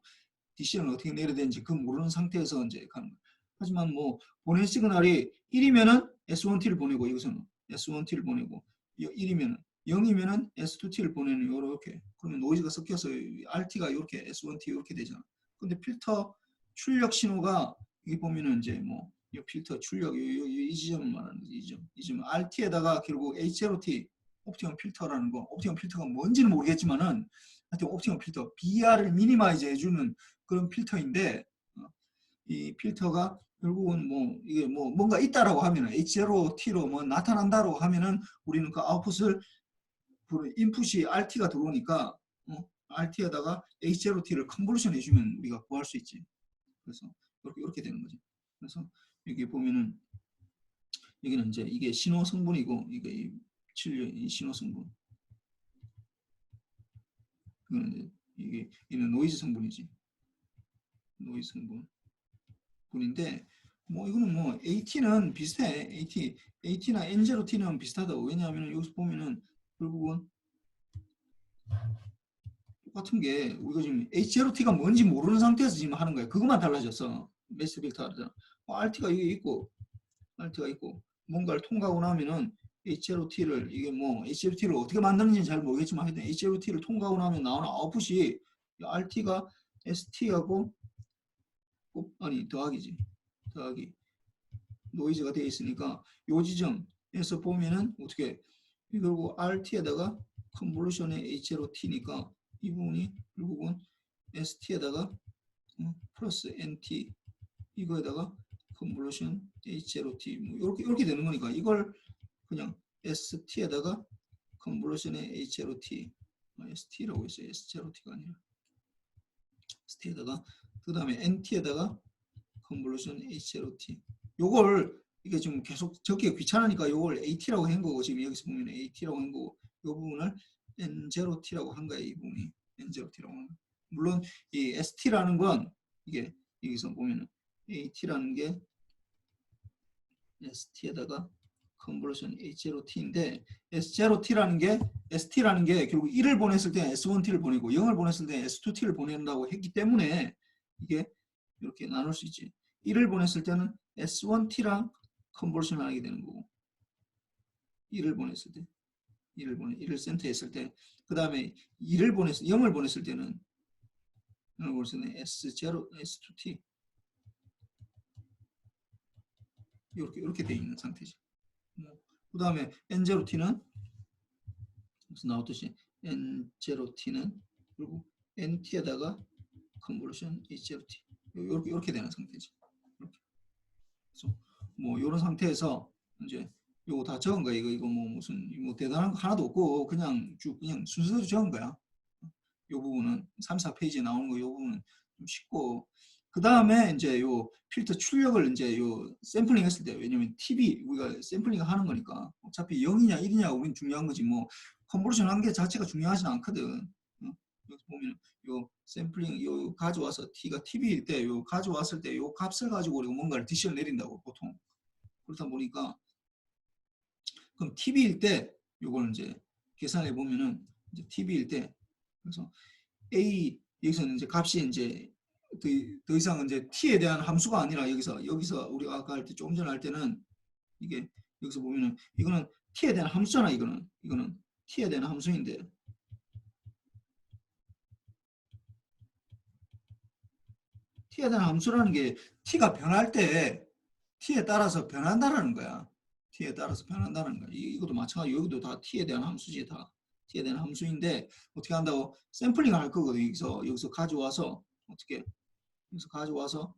DC를 어떻게 내려야 되는지 그 모르는 상태에서 이제 가는 거야. 하지만 뭐 보낸 시그널이 1이면은 S1T를 보내고 여기서는 S1T를 보내고 1이면은 0이면은 S2T를 보내는 이렇게. 그러면 노이즈가 섞여서 RT가 이렇게 S1T 이렇게 되잖아. 근데 필터 출력 신호가 여기 보면은 이제 뭐 이 필터 출력 이 지점을 말하는 거지. 이 점 RT에다가 결국 H0T 옵티멈 필터라는 거. 옵티멈 필터가 뭔지는 모르겠지만은 하여튼 옵티멈 필터 BR을 미니마이즈 해주는 그런 필터인데 이 필터가 결국은 뭐 이게 뭐 뭔가 있다라고 하면은 H0T로 뭐 나타난다라고 하면은 우리는 그 아웃풋을 인풋이 RT가 들어오니까 RT에다가 H0T를 컨볼루션 해주면 우리가 구할 수 있지. 그래서 이렇게 되는 거지. 그래서 여기 보면은 여기는 이제 이게 신호 성분이고 이게 이 신호 성분. 이게 얘는 노이즈 성분이지. 노이즈 성분. 분인데 뭐 이거는 뭐 AT는 비슷해. AT나 N0T는 비슷하다고. 왜냐하면 여기서 보면은 결국은 똑같은 게 우리가 지금 H0T가 뭔지 모르는 상태에서 지금 하는 거야. 그것만 달라졌어. 매스 벡터 하잖아. RT가 이게 있고 RT가 있고 뭔가를 통과하고 나면은 H0T를 이게 뭐 H0T를 어떻게 만드는지는 잘 모르겠지만 하여튼 H0T를 통과하고 나면 나오는 아웃풋이 RT가 ST하고 아니 더하기지. 더하기 노이즈가 되어 있으니까 요 지점에서 보면은 어떻게 이거 RT에다가 컨볼루션의 H0T니까 이 부분이 결국은 ST에다가 플러스 NT 이거에다가 컨볼루션 H0T 뭐 이렇게 되는 거니까 이걸 그냥 ST에다가 컨볼루션의 H0T ST라고 했어요. S0T가 아니라 ST에다가 그 다음에 NT에다가 컨볼루션 H0T 요걸 이게 좀 계속 적기가 귀찮으니까 요걸 AT라고 한 거고 지금 여기서 보면 AT라고 한 거고 요 부분을 N0T라고 한 거예요. 이 부분이 N0T라고 한 거. 물론 이 ST라는 건 이게 여기서 보면은 AT라는 게 ST에다가 컨볼루션 H0T인데 S0T라는 게 ST라는 게 결국 1을 보냈을 때 S1T를 보내고 0을 보냈을 때 S2T를 보낸다고 했기 때문에 이게 이렇게 나눌 수 있지. 1을 보냈을 때는 S1T랑 컨볼루션을 하게 되는 거고 1을 보냈을 때 1을 센터에 했을 때 그 다음에 0을 보냈을 때는 S0, S2T 이렇게 돼 있는 상태지. 그 다음에 N0T는 무슨 나왔듯이 N0T는 그리고 NT에다가 컨볼루션 H0T 이렇게 되는 상태지. 이렇게. 그래서 뭐 이런 상태에서 이제 요거 다 적은 거야. 이거 뭐 무슨 뭐 대단한 거 하나도 없고 그냥 쭉 그냥 순서대로 적은 거야. 요 부분은 3, 4페이지에 나오는 거 요 부분은 좀 쉽고 그 다음에 이제 요 필터 출력을 이제 요 샘플링 했을 때 왜냐면 TV 우리가 샘플링 하는 거니까 어차피 0이냐 1이냐 우린 중요한 거지 뭐 컨버전 한 개 자체가 중요하진 않거든. 여기 보면 요 샘플링 요 가져와서 T가 TV일 때 요 가져왔을 때 요 값을 가지고 우리가 뭔가를 디시를 내린다고 보통 그렇다 보니까 그럼 TV일 때 요거는 이제 계산해 보면은 이제 TV일 때 그래서 A 여기서는 이제 값이 이제 더 이상 이제 t에 대한 함수가 아니라 여기서 우리가 아까 할 때 조금 전에 할 때는 이게 여기서 보면은 이거는 t에 대한 함수잖아. 이거는 t에 대한 함수인데 t에 대한 함수라는 게 t가 변할 때 t에 따라서 변한다라는 거야. t에 따라서 변한다는 거야. 이것도 마찬가지. 여기도 다 t에 대한 함수지 다. t에 대한 함수인데 어떻게 한다고 샘플링을 할 거거든. 여기서 가져와서 어떻게 여기서 가져와서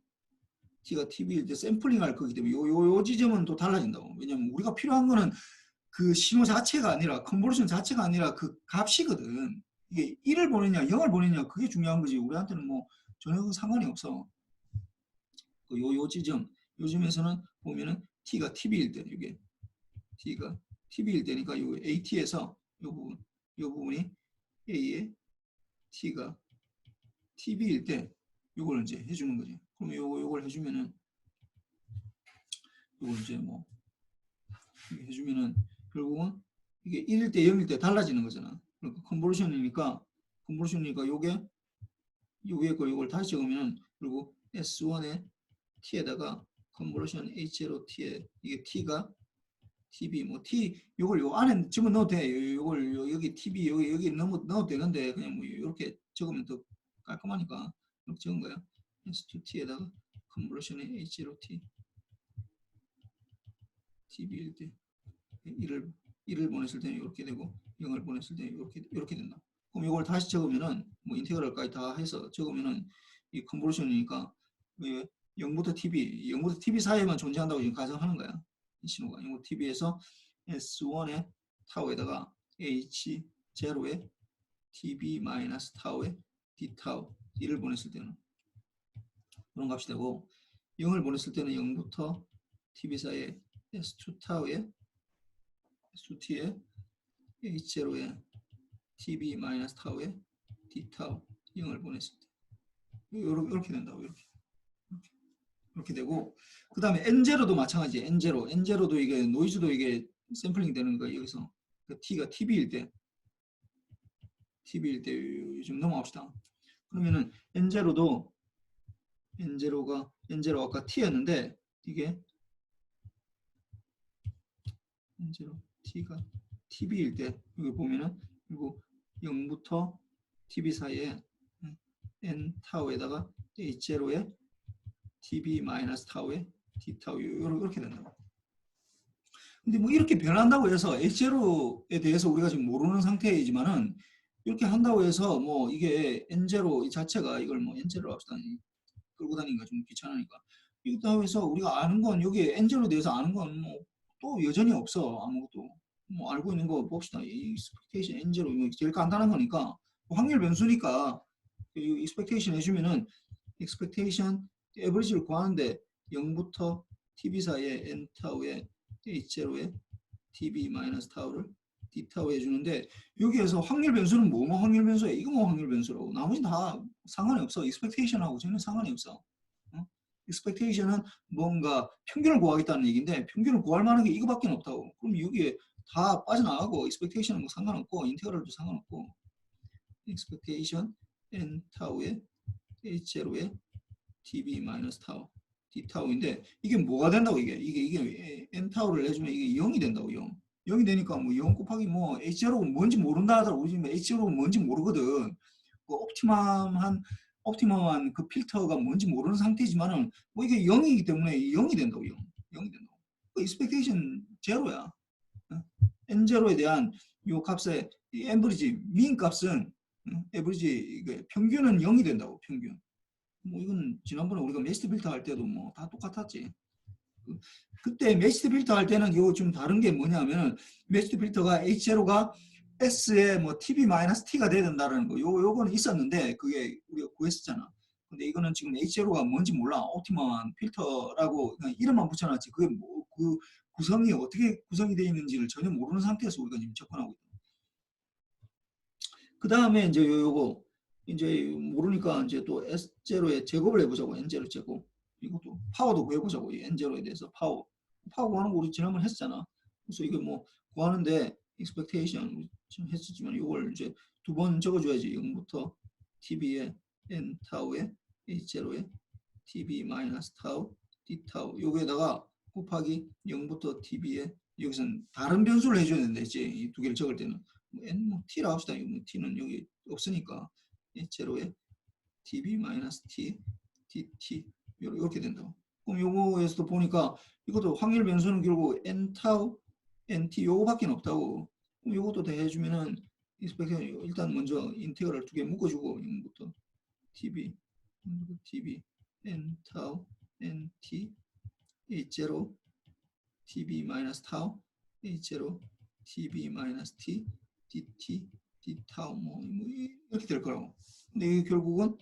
t가 tv일 때 샘플링 할 거기 때문에 요 지점은 또 달라진다고. 왜냐면 우리가 필요한 거는 그 신호 자체가 아니라 컨볼루션 자체가 아니라 그 값이거든. 이게 1을 보내냐 0을 보내냐 그게 중요한 거지. 우리한테는 뭐 전혀 상관이 없어. 요 지점 요즘에서는 보면은 t가 tv일 때 이게 t가 tv일 때니까 요 at에서 요 부분이 a에 t가 tv일 때 요걸 이제 해주는 거지. 그럼 요걸 해주면은 요걸 이제 뭐 해주면은 결국은 이게 1일 때 0일 때 달라지는 거잖아. 그러니까 컨볼루션이니까 요게 요 위에 거 요걸 다시 적으면 그리고 S1에 T에다가 컨볼루션 H0T에 이게 T가 TB 뭐 T 요걸 요 안에 집어넣어도 돼. 요걸 여기 TB 여기 넣어도 되는데 그냥 뭐 이렇게 적으면 더 깔끔하니까 이렇게 적은 거야. S2T에다가 컨볼루션의 H0T TB일 때 1을 보냈을 때는 이렇게 되고 0을 보냈을 때는 이렇게 된다. 그럼 이걸 다시 적으면은 뭐 인테그랄까지 다 해서 적으면은 이 컨볼루션이니까 0부터 TB 사이에만 존재한다고 지금 가정하는 거야. 이 신호가 0부터 TB에서 S1의 타워에다가 H0의 tb 마이너스 타우에 d 타우 d를 보냈을 때는 그런 값이 되고 0을 보냈을 때는 0부터 tb 사이에 s2 타우에 s2t에 h0에 tb 마이너스 타우에 d 타우 0을 보냈을 때 이렇게 된다고 이렇게 되고 그 다음에 n0도 마찬가지 n0도 이게 노이즈도 이게 샘플링 되는 거 여기서 그 t가 tb일 때 좀 넘어갑시다. 그러면은 n0가 아까 t였는데 이게 n0 t가 tb일 때 여기 보면은 그리고 0부터 tb 사이에 n 타우에다가 h0에 tb 마이너스 타우에 d 타우 이렇게 된다고. 근데 뭐 이렇게 변한다고 해서 H0에 대해서 우리가 지금 모르는 상태이지만은 이렇게 한다고 해서 뭐 이게 N0 이 자체가 이걸 뭐 N0로 합시다. 끌고 다니기가 좀 귀찮으니까. 이렇다고 해서 우리가 아는 건 여기 N0에 대해서 아는 건 뭐 또 여전히 없어. 아무것도. 뭐 알고 있는 거 봅시다. 이 expectation N0 뭐 제일 간단한 거니까 뭐 확률 변수니까 이 expectation 해주면은 expectation average를 구하는데 0부터 TB 사이에 N 타우에 H0에 TB 마이너스 타우를 D 타우 해주는데 여기에서 확률 변수는 뭐뭐 확률 변수야? 이거 뭐 확률 변수라고. 나머지 다 상관이 없어. expectation하고 전혀 상관이 없어. expectation은 뭔가 평균을 구하겠다는 얘기인데 평균을 구할 만한 게 이거밖에 없다고. 그럼 여기에 다 빠져나가고 expectation은 뭐 상관없고 인테그럴도 상관없고 expectation n 타우에 h0에 tb 마이너스 타우 d 타우인데 이게 뭐가 된다고 이게 n 타우를 내주면 이게 0이 된다고 0이 되니까 뭐 0 곱하기 뭐 h0가 뭔지 모른다 하더라도 우리 지금 h0가 뭔지 모르거든. 그 옵티멈한 그 필터가 뭔지 모르는 상태지만은 뭐 이게 0이기 때문에 0이 된다고 0이 된다고. 그 expectation 제로야. n0에 대한 요 값의 에버리지 민 값은 에버리지 평균은 0이 된다고 평균. 뭐 이건 지난번에 우리가 메시트 필터 할 때도 뭐 다 똑같았지. 그때 메시트 필터 할 때는 요 좀 다른 게 뭐냐면은 메시트 필터가 H0가 S에 뭐 TB-T가 돼야 된다는 거 요거는 있었는데 그게 우리가 구했었잖아. 근데 이거는 지금 H0가 뭔지 몰라. 옵티멈한 필터라고 그냥 이름만 붙여놨지. 그게 뭐 그 구성이 어떻게 구성이 되어 있는지를 전혀 모르는 상태에서 우리가 지금 접근하고 있다. 그 다음에 이제 요거 이제 모르니까 이제 또 S0의 제곱을 해보자고. N0 제곱. 이것도 파워도 구해보자고. 이 N0에 대해서 파워 구하는 거 우리 지난번에 했잖아. 그래서 이게 뭐 구하는데 expectation 지금 했었지만 이걸 이제 두 번 적어줘야지. 0부터 TB에 N 타우에 H0에 TB 마이너스 타우 D 타우 요거에다가 곱하기 0부터 TB에 여기서는 다른 변수를 해줘야 되는데 이제 이 두 개를 적을 때는 뭐 n 뭐 t라 합시다. 뭐 t는 여기 없으니까 제로에 tb 마이너스 t dt 이렇게 된다고. 그럼 요거에서도 보니까 이것도 확률 변수는 결국 n 타우 nt 요거밖에 없다고. 그럼 요것도 다 해주면은 일단 먼저 인테그럴 두 개 묶어주고 0부터 tb n 타우 nt h0 tb 마이너스 타우 h0 tb 마이너스 t dt d 타우 뭐 이렇게 될 거라고. 근데 이게 결국은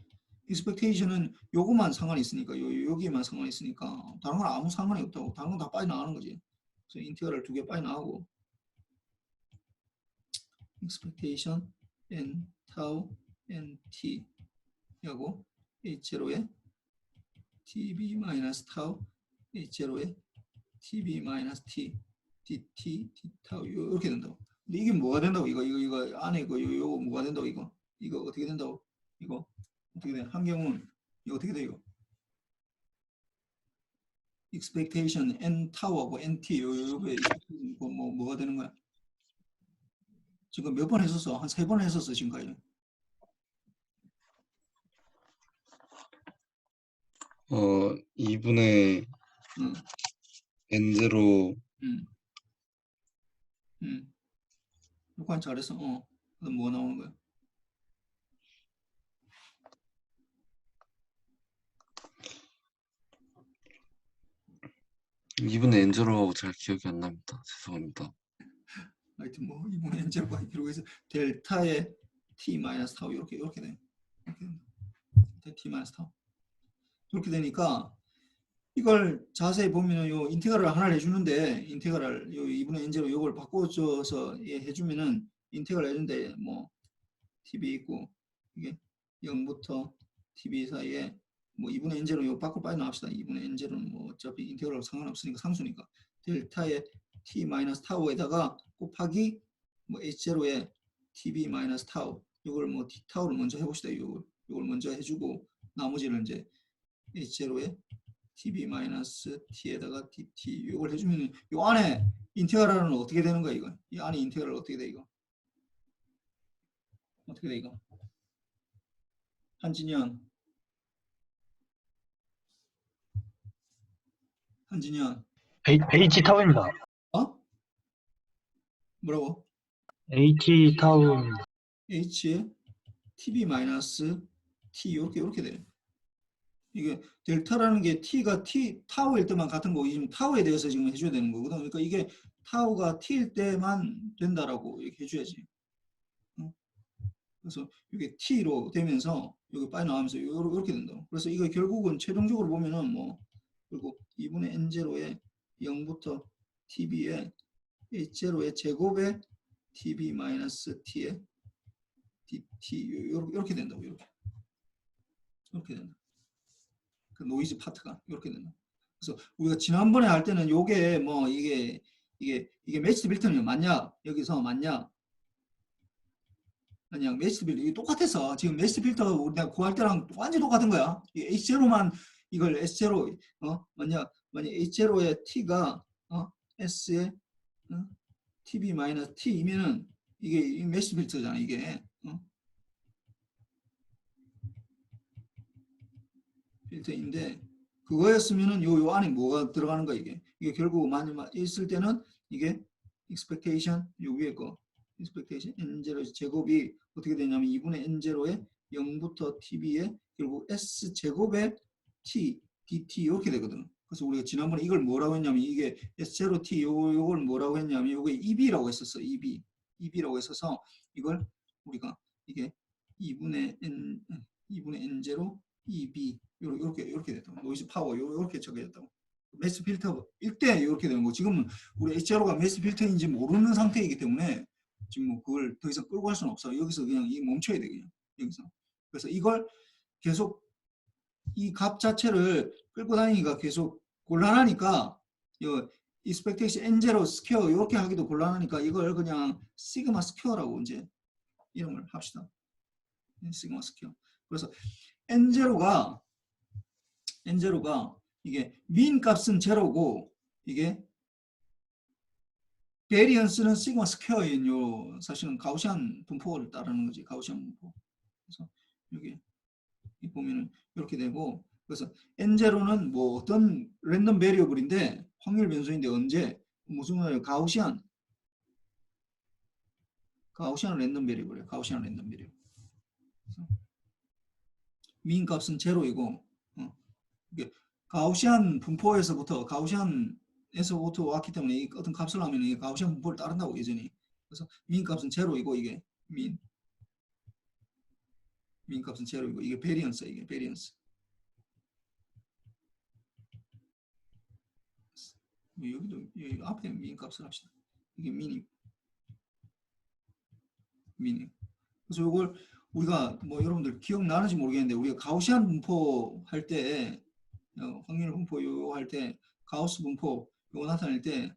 expectation은 요거만 상관이 있으니까 여기에만 상관이 있으니까 다른 건 아무 상관이 없다고. 다른 건 다 빠져나가는 거지. 그래서 인테그럴 두 개 빠져나가고 expectation n 타우 n t 하고 h0에 tb 마이너스 타우 h0에 tb 마이너스 t dt d 타우 이렇게 된다고. 근데 이게 뭐가 된다고? 이거 안에 요거 뭐가 된다고? 이거 어떻게 된다고? 이거 어떻게 돼? 한 경우는 이거 어떻게 돼? 이거 expectation n 타우하고 nt 요게 뭐가 되는 거야? 지금 몇 번 했었어? 한 3번 했었어 지금까지. 2분의 응. n0 요거 잘했어. 그럼 뭐 나오는 거야? 이분의 n0하고 잘 기억이 안 납니다. 죄송합니다. 하여튼 뭐 이분의 n제곱과 기록해서 델타의 t 마이너스 타우 이렇게 돼. 이렇게 된다. t 마이너스 타우. 이렇게 되니까 이걸 자세히 보면은 요 인테그랄을 하나를 해주는데 인테그랄 요 2분의 n제로 요걸 바꿔줘서 해주면은 인테그랄 해준데 뭐 tb 있고 이게 0부터 tb 사이에 뭐 2분의 n제로 요 밖으로 빠져나갑시다. 2분의 n제로는 뭐 어차피 인테그랄 상관없으니까 상수니까 델타의 t 마이너스 타우에다가 곱하기 뭐 h0의 tb 마이너스 타우 요걸 뭐 t 타우를 먼저 해봅시다. 요걸 먼저 해주고 나머지를 이제 h0의 tb 마이너스 t에다가 dt 요걸 해주면 요 안에 인테그랄은 어떻게 되는 거야 이거? 이 안에 인테그랄 어떻게 돼 이거? 어떻게 돼 이거? 한진현 H 타운입니다. 어? 뭐라고? H 타운입니다. h에 tb 마이너스 t 이렇게 돼. 이게 델타라는 게 t가 타우일 때만 같은 거고 지금 타우에 대해서 지금 해줘야 되는 거거든. 그러니까 이게 타우가 t일 때만 된다라고 이렇게 해줘야지. 그래서 이게 t로 되면서 여기 빠져나가면서 이렇게 된다고. 그래서 이거 결국은 최종적으로 보면은 뭐 그리고 2분의 n0에 0부터 tb에 h0의 제곱에 tb 마이너스 t에 dt 이렇게 된다고. 이렇게 된다. 그 노이즈 파트가 이렇게 된다. 그래서 우리가 지난번에 할 때는 요게 뭐 이게 매치드 빌트는 맞냐? 여기서 맞냐? 그냥 매치드 빌트 이게 똑같아서 지금 매치드 빌트가 우리가 구할 때랑 완전히 똑같은 거야. H0만 이걸 S0 만약 H0의 T가 S의 TB 마이너스 T이면은 이게 매치드 빌트잖아 이게. 필터인데 그거였으면은 요 안에 뭐가 들어가는 거야 이게 결국 많이 있을 때는 이게 expectation 요 위에 거 expectation n0 제곱이 어떻게 되냐면 2분의 n0에 0부터 tb에 결국 s 제곱에 t dt 이렇게 되거든. 그래서 우리가 지난번에 이걸 뭐라고 했냐면 이게 s0t 요걸 뭐라고 했냐면 요게 eb라고 했었어. eb라고 했어서 이걸 우리가 이게 2분의 n0 eb 이렇게 됐다고. 노이즈 파워 이렇게 적용했다고. 매스 필터 1대 이렇게 되는 거. 지금은 우리 H0가 매스 필터인지 모르는 상태이기 때문에 지금 뭐 그걸 더 이상 끌고 갈 수는 없어. 여기서 그냥 이 멈춰야 돼 그냥 여기서. 그래서 이걸 계속 이 값 자체를 끌고 다니기가 계속 곤란하니까 이 expectation n0 스퀘어 이렇게 하기도 곤란하니까 이걸 그냥 시그마 스퀘어라고 이제 이름을 합시다. 시그마 스퀘어. 그래서 n0가 이게 민 값은 제로고 이게 베리언스는 시그마 스퀘어인 요 사실은 가우시안 분포를 따르는 거지. 가우시안 분포. 그래서 여기 보면은 이렇게 되고 그래서 n0는 뭐 어떤 랜덤 베리어블인데 확률 변수인데 언제 무슨 말이에요? 가우시안 랜덤 베리어블이에요. 가우시안 랜덤 베리어블. 민 값은 제로이고 이게 가우시안 분포에서부터 왔기 때문에 이 어떤 값을 하면 이 가우시안 분포를 따른다고 예전에. 그래서 민 값은 제로이고 이게 민 값은 제로이고 이게 베리언스 이게 베리언스. 여기도 여기 앞에 민 값을 합시다. 이게 민이. 그래서 이걸 우리가 뭐 여러분들 기억나는지 모르겠는데 우리가 가우시안 분포 할 때 확률 분포 요거 할 때 가우스 분포 요거 나타낼 때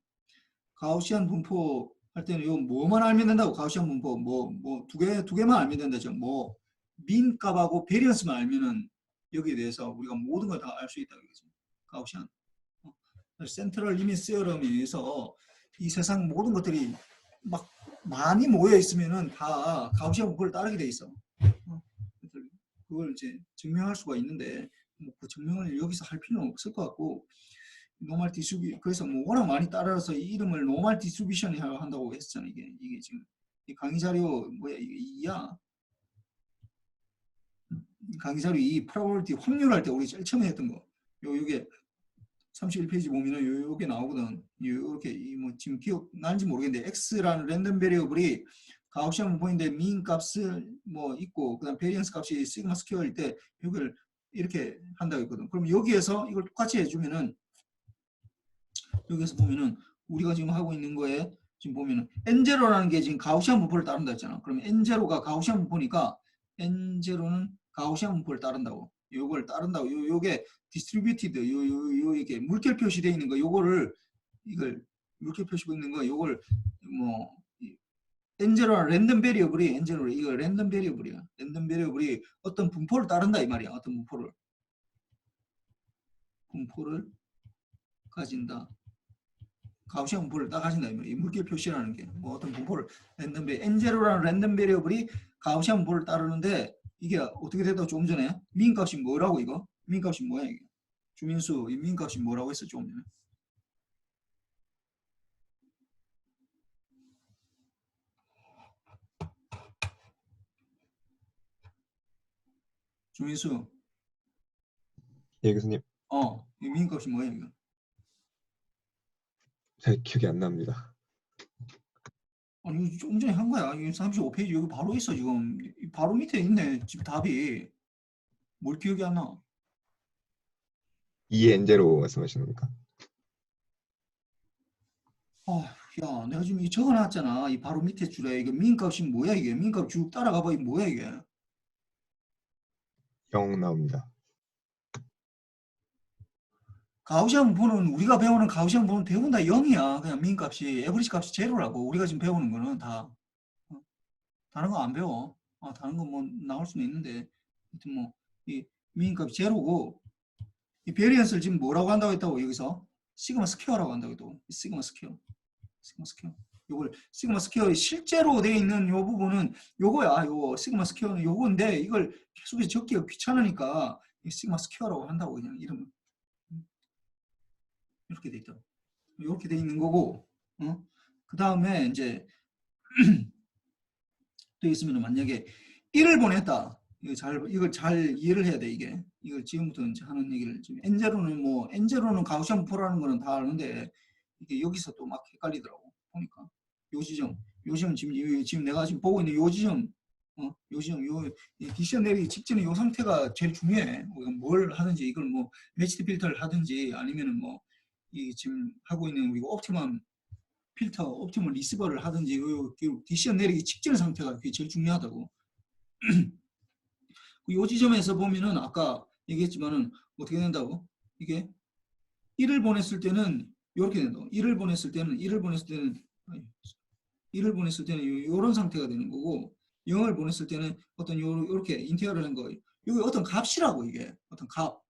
가우시안 분포 할 때는 요 뭐만 알면 된다고. 가우시안 분포 뭐 두 개만 알면 된다죠. 뭐 민 값하고 베리언스만 알면은 여기에 대해서 우리가 모든 걸 다 알 수 있다 이거죠. 가우시안 센트럴 리밋 시어럼에 의해서 이 세상 모든 것들이 막 많이 모여 있으면은 다 가우시안 분포를 따르게 돼 있어. 그걸 이제 증명할 수가 있는데 뭐 그 증명을 여기서 할 필요는 없을 것 같고 노멀 디스트리뷰 그래서 뭐 워낙 많이 따라서 이 이름을 노멀 디스트리뷰션 한다고 했었잖아. 이게 지금 이 강의 자료 뭐야 이야 강의 자료 이 프로버빌티 확률할 때 우리 제일 처음에 했던 거 요게 31페이지 보면은 요게 나오거든. 요렇게 뭐 지금 기억 나는지 모르겠는데 x라는 랜덤 베리어블이 가우시안 분포인데 민 값을 뭐 있고 그다음 베리언스 값이 시그마 스퀘어일 때 이걸 이렇게 한다고 했거든. 그럼 여기에서 이걸 똑같이 해주면은 여기서 보면은 우리가 지금 하고 있는 거에 지금 보면은 N0라는 게 지금 가우시안 분포를 따른다 했잖아. 그러면 N0가 가우시안 분포니까 N0는 가우시안 분포를 따른다고. 요걸 따른다고. 요게 디스트리뷰티드 이게 물결 표시되어 있는 거 요거를 이걸 물결 표시되어 있는 거 요걸 뭐 N0는 랜덤 베리어블이 N0 이거 랜덤 베리어블이야. 랜덤 베리어블이 어떤 분포를 따른다 이 말이야. 어떤 분포를 가진다. 가우시안 분포를 딱 가진다 이 말이야. 이 물결 표시라는 게 뭐 어떤 분포를 랜덤 베리 N0라는 랜덤 베리어블이 가우시안 분포를 따르는데 이게 어떻게 됐다고 좀 전에 민 값이 뭐라고 이거? 민 값이 뭐야 이게? 주민수 이 민 값이 뭐라고 했어 좀 전에? 주민수 예, 교수님. 이 민 값이 뭐야 이거? 잘 기억이 안 납니다. 아니 이거 좀 전에 한 거야. 이 35페이지 여기 바로 있어 지금. 바로 밑에 있네. 지금 답이. 뭘 기억이 안 나? 2N0 말씀하시는 겁니까? 야, 내가 지금 이 적어놨잖아. 이 바로 밑에 줄에 이거 민값이 뭐야 이게? 민값 쭉 따라가봐. 이 뭐야 이게? 0 나옵니다. 가우시안 분포는 우리가 배우는 가우시안 분포는 대부분 다 0이야. 그냥 민값이 에버리지 값이 제로라고. 우리가 지금 배우는 거는 다. 다른 거 안 배워. 다른 거 뭐 나올 수는 있는데 하여튼 뭐 이 민값이 제로고 이 베리언스를 지금 뭐라고 한다고 했다고 여기서 시그마 스퀘어라고 한다고 했다고. 시그마 스퀘어. 요걸 시그마 스퀘어 실제로 돼 있는 요 부분은 요거야. 요 시그마 스퀘어는 요건데 이걸 계속해서 적기가 귀찮으니까 이 시그마 스퀘어라고 한다고 그냥 이름을 이렇게 돼 있다. 이렇게 돼 있는 거고, 그 다음에 이제 또 있으면 만약에 1을 보냈다. 이걸 잘 이해를 해야 돼 이게. 이걸 지금부터 이제 하는 얘기를 지금 N0는 가우시안 분포라는 거는 다 아는데 이게 여기서 또 막 헷갈리더라고 보니까 요 지점 지금 내가 지금 보고 있는 요 지점 디시전 내리기 직전에 요 상태가 제일 중요해. 뭘 하든지 이걸 뭐 매치드 필터를 하든지 아니면은 뭐 이 지금 하고 있는 우리가 옵티멀 리시버를 하든지 요 디시전 내리기 직전 상태가 그게 제일 중요하다고. 요 지점에서 보면은 아까 얘기했지만은 어떻게 된다고? 이게 1을 보냈을 때는 이렇게 된다고. 1을 보냈을 때는 이런 상태가 되는 거고 0을 보냈을 때는 어떤 요렇게 인테그럴 한 거. 이게 어떤 값이라고 이게. 어떤 값.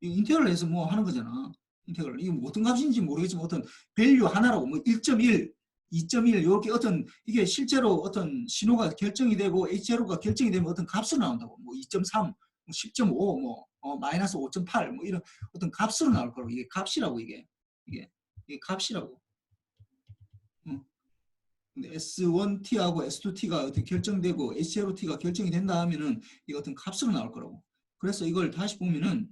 이 인테그럴 해서 뭐 하는 거잖아. 인테그럴. 이게 뭐 어떤 값인지 모르겠지만 어떤 밸류 하나라고 뭐 1.1 2.1 이렇게 어떤 이게 실제로 어떤 신호가 결정이 되고 H0가 결정이 되면 어떤 값으로 나온다고. 뭐 2.3, 뭐 10.5, 마이너스 5.8 뭐 이런 어떤 값으로 나올 거라고. 이게 값이라고 이게 값이라고. 근데 S1T하고 S2T가 어떻게 결정되고 H0T가 결정이 된다 하면은 이게 어떤 값으로 나올 거라고. 그래서 이걸 다시 보면은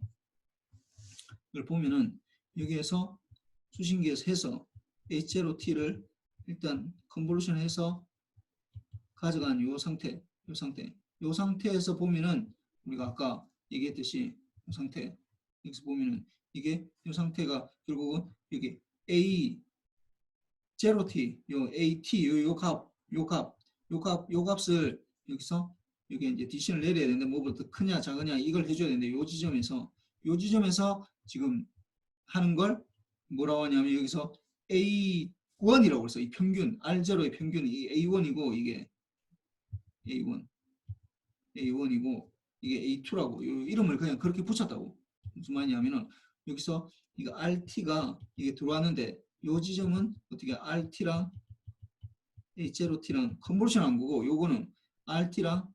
여기에서 수신기에서 해서 H0T를 일단 컨볼루션 해서 가져간 요 상태에서 보면은 우리가 아까 얘기했듯이 이 상태 여기서 보면은 이게 이 상태가 결국은 여기 A0T 요 AT 요 값을 여기서 여기 이제 디시전을 내려야 되는데 뭐부터 크냐 작으냐 이걸 해줘야 되는데 요 지점에서 지금 하는 걸 뭐라고 하냐면 여기서 A1이라고 해서 이 평균 R0의 평균이 A1이고 이게 A1이고 이게 A2라고 이 이름을 그냥 그렇게 붙였다고. 무슨 말이냐면은 여기서 이거 RT가 이게 들어왔는데 요 지점은 어떻게 RT랑 H0T랑 컨버전 한 거고 요거는 RT랑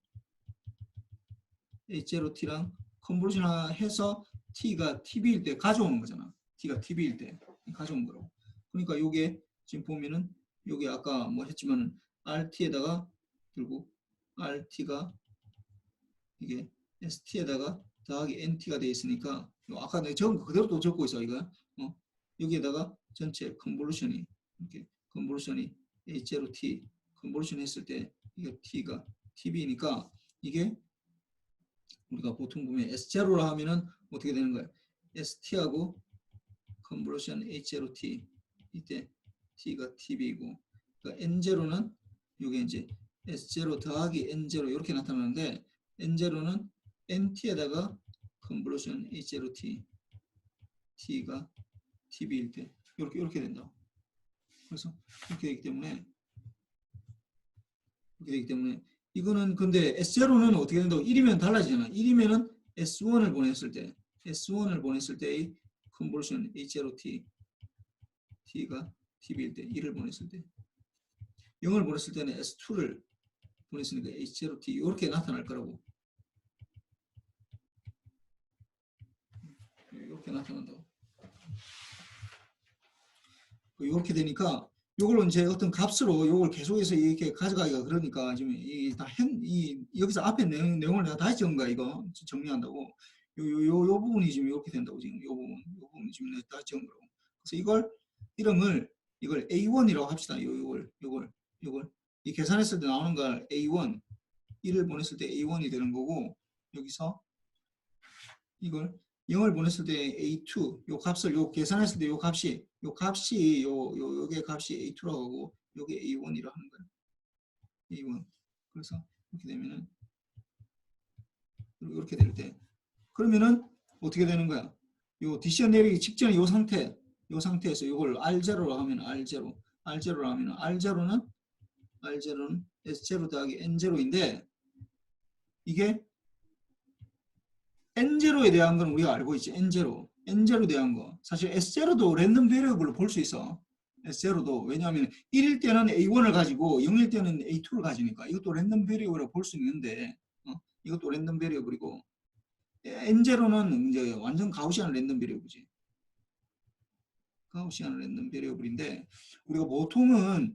H0T랑 컨버전 해서 T가 TB일 때 가져오는 거잖아. T가 TB일 때 가져온 거라고. 그러니까 요게 지금 보면은 요게 아까 뭐 했지만은 RT에다가 들고 RT가 이게 ST에다가 더하기 NT가 되어 있으니까 아까 내가 적은 거 그대로 또 적고 있어 이거. 여기에다가 전체 컨볼루션이 이렇게 컨볼루션이 H0T 컨볼루션 했을 때 이게 t가 tb니까 이게 우리가 보통 보면 S0라 하면은 어떻게 되는 거예요? ST하고 컨볼루션 H0T 이때 T가 TB이고 그러니까 N0는 이게 이제 S0 더하기 N0 이렇게 나타나는데 N0는 NT에다가 컨볼루션 H0T T가 TB일 때 이렇게 된다. 그래서 이렇게 되기 때문에 이거는 근데 S0는 어떻게 된다고 1이면 달라지잖아. 1이면은 S1을 보냈을 때의 컨볼루션 H0T T가 TB일 때 1을 보냈을 때 0을 보냈을 때는 S2를 보냈으니까 H0T 이렇게 나타날 거라고. 이렇게 나타난다고. 이렇게 되니까 요걸 이제 어떤 값으로 요걸 계속해서 이렇게 가져가기가 그러니까 지금 여기서 앞에 내용을 내가 다시 적은 거야. 이거 정리한다고. 요 부분이 지금 이렇게 된다고 지금 요 부분이 지금 내가 다시 적은 거라고. 그래서 이걸 A1이라고 합시다. 요걸 이 계산했을 때 나오는 걸 A1 1을 보냈을 때 A1이 되는 거고 여기서 이걸 0을 보냈을 때 A2 요 값을 요 계산했을 때 요 값이 요게 값이 A2라고 하고 요게 A1이라 하는 거예요. A1. 그래서 이렇게 되면은 이렇게 될 때 그러면은 어떻게 되는 거야? 요 디시전 내리기 직전에 요 상태에서 요걸 R0로 하면 R0로 하면 R0는 S0 더하기 N0인데 이게 N0에 대한 건 우리가 알고 있지. N0에 대한 거. 사실 S0도 랜덤 베리어블로 볼 수 있어. S0도. 왜냐하면 1일 때는 A1을 가지고 0일 때는 A2를 가지니까 이것도 랜덤 베리어블로 볼 수 있는데 이것도 랜덤 베리어블이고 N0는 이제 완전 가우시안 랜덤 베리어블이지. 가우시안 랜덤 베리어블인데 우리가 보통은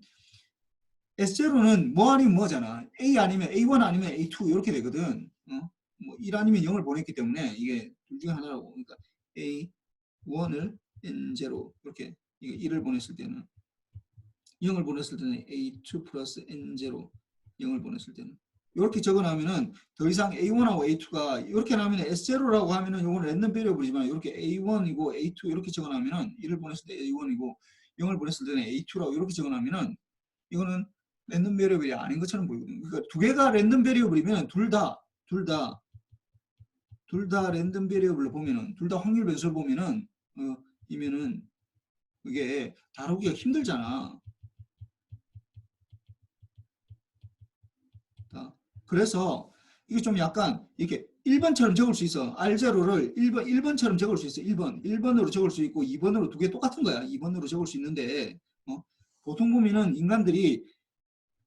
S0는 뭐 아니면 뭐잖아. A 아니면 A1 아니면 A2 이렇게 되거든. 뭐 1 아니면 0을 보냈기 때문에 이게 둘 중에 하나라고. 그러니까 A1을 N0 이렇게 1을 보냈을 때는 0을 보냈을 때는 A2 플러스 N0 0을 보냈을 때는 이렇게 적어놓으면은 더 이상 A1하고 A2가 이렇게 나오면 S0라고 하면은 이건 랜덤 베리어블이지만 이렇게 A1이고 A2 이렇게 적어놓으면은 1을 보냈을 때 A1이고 0을 보냈을 때는 A2라고 이렇게 적어놓으면은 이거는 랜덤 베리어블이 아닌 것처럼 보이거든요. 그러니까 두 개가 랜덤 베리어블이면 둘 다 랜덤 베리어블로 보면은 둘 다 확률 변수를 보면은 이면은 그게 다루기가 힘들잖아. 그래서 이게 좀 약간 이렇게 1번처럼 적을 수 있어. R0를 1번처럼 적을 수 있어. 1번으로 적을 수 있고 2번으로 두 개 똑같은 거야. 2번으로 적을 수 있는데 보통 보면은 인간들이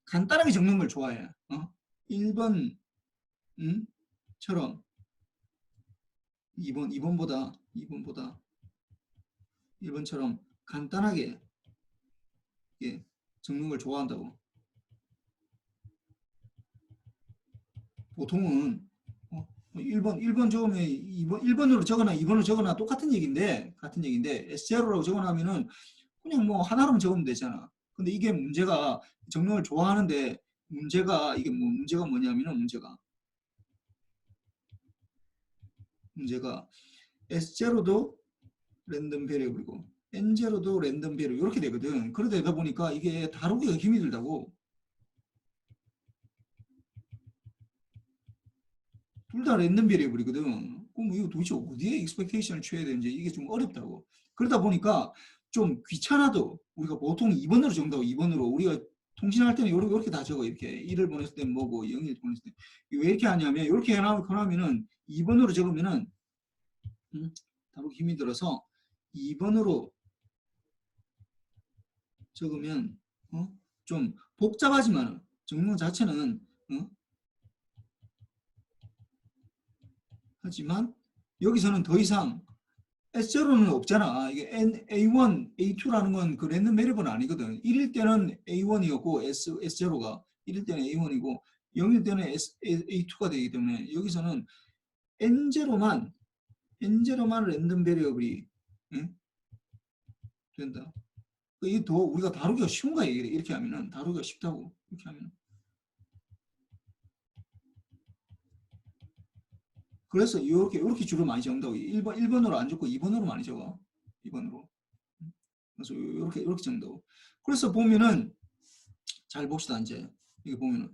간단하게 적는 걸 좋아해. 1번처럼 2번보다 1번처럼 간단하게 적는 걸 좋아한다고. 보통은 1번 적으면 1번으로 적거나 2번으로 적거나 같은 얘기인데 S0라고 적어놓으면은 그냥 뭐 하나로만 적으면 되잖아. 근데 이게 문제가 적는 걸 좋아하는데 문제가 뭐냐면은 문제가 S0도 랜덤 베리어블이고 N0도 랜덤 베리어블 이렇게 되거든. 그러다 보니까 이게 다루기가 힘이 들다고. 둘 다 랜덤 베리어블이거든. 그럼 이거 도대체 어디에 익스펙테이션을 취해야 되는지 이게 좀 어렵다고. 그러다 보니까 좀 귀찮아도 우리가 보통 2번으로 적는다고. 2번으로 우리가 통신할 때는 이렇게 다 적어. 이렇게 1을 보냈을 때 뭐고 0을 보냈을 때 왜 이렇게 하냐면 이렇게 해놓으면은 2번으로 적으면은 다루기 힘이 들어서 2번으로 적으면 좀 복잡하지만 적는 자체는 하지만 여기서는 더 이상 S0는 없잖아. 이게 A1, A2라는 건 그 랜덤 베리어블은 아니거든. 1일 때는 A1이었고 S0가 1일 때는 A1이고 0일 때는 A2가 되기 때문에 여기서는 N0만 랜덤 베리어블이 된다. 이게 더 우리가 다루기가 쉬운 거야. 이렇게 하면은 다루기가 쉽다고. 이렇게 하면. 그래서 이렇게 줄을 많이 적는다고. 1번으로 안 적고 2번으로 많이 적어. 2번으로. 그래서 이렇게 적는다고. 그래서 보면은 잘 봅시다. 이제 이게 보면은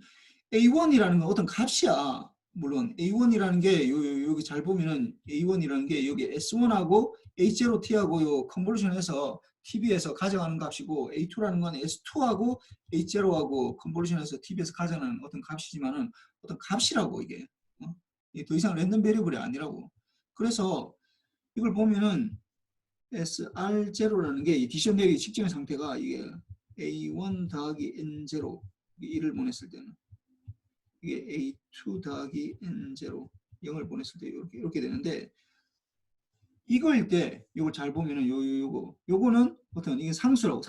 A1이라는 건 어떤 값이야. 물론 A1이라는 게 여기 잘 보면은 A1이라는 게 여기 S1하고 H0T하고 요 컨볼루션해서 TB에서 가져가는 값이고 A2라는 건 S2하고 H0하고 컨볼루션해서 TB에서 가져가는 어떤 값이지만은 어떤 값이라고 이게. 이게 더 이상 랜덤 베리어블이 아니라고. 그래서 이걸 보면은 SR0라는 게 이 디션 대역의 직전의 상태가 이게 A1 더하기 N0 1을 보냈을 때는 이게 A2 더하기 N0 0을 보냈을 때 이렇게 되는데 이거일 때 이걸 잘 보면은 요거는 어떤 이게 상수라고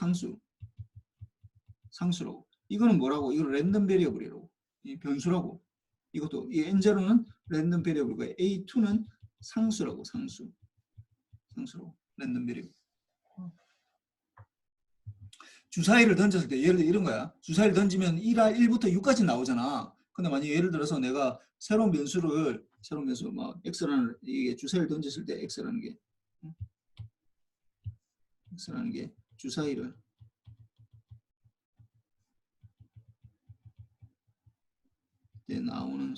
상수라고 이거는 뭐라고 이거 랜덤 베리어블이라고 이 변수라고 이것도 이 N0는 랜덤 베리어블이고 A2는 상수라고 상수라고 랜덤 베리어블. 주사위를 던졌을 때 예를 들어 이런 거야. 주사위를 던지면 1부터 6까지 나오잖아. 근데 만약에 예를 들어서 내가 새로운 변수 막 x라는 이게 주사위를 던졌을 때 x라는 게 주사위를 나오는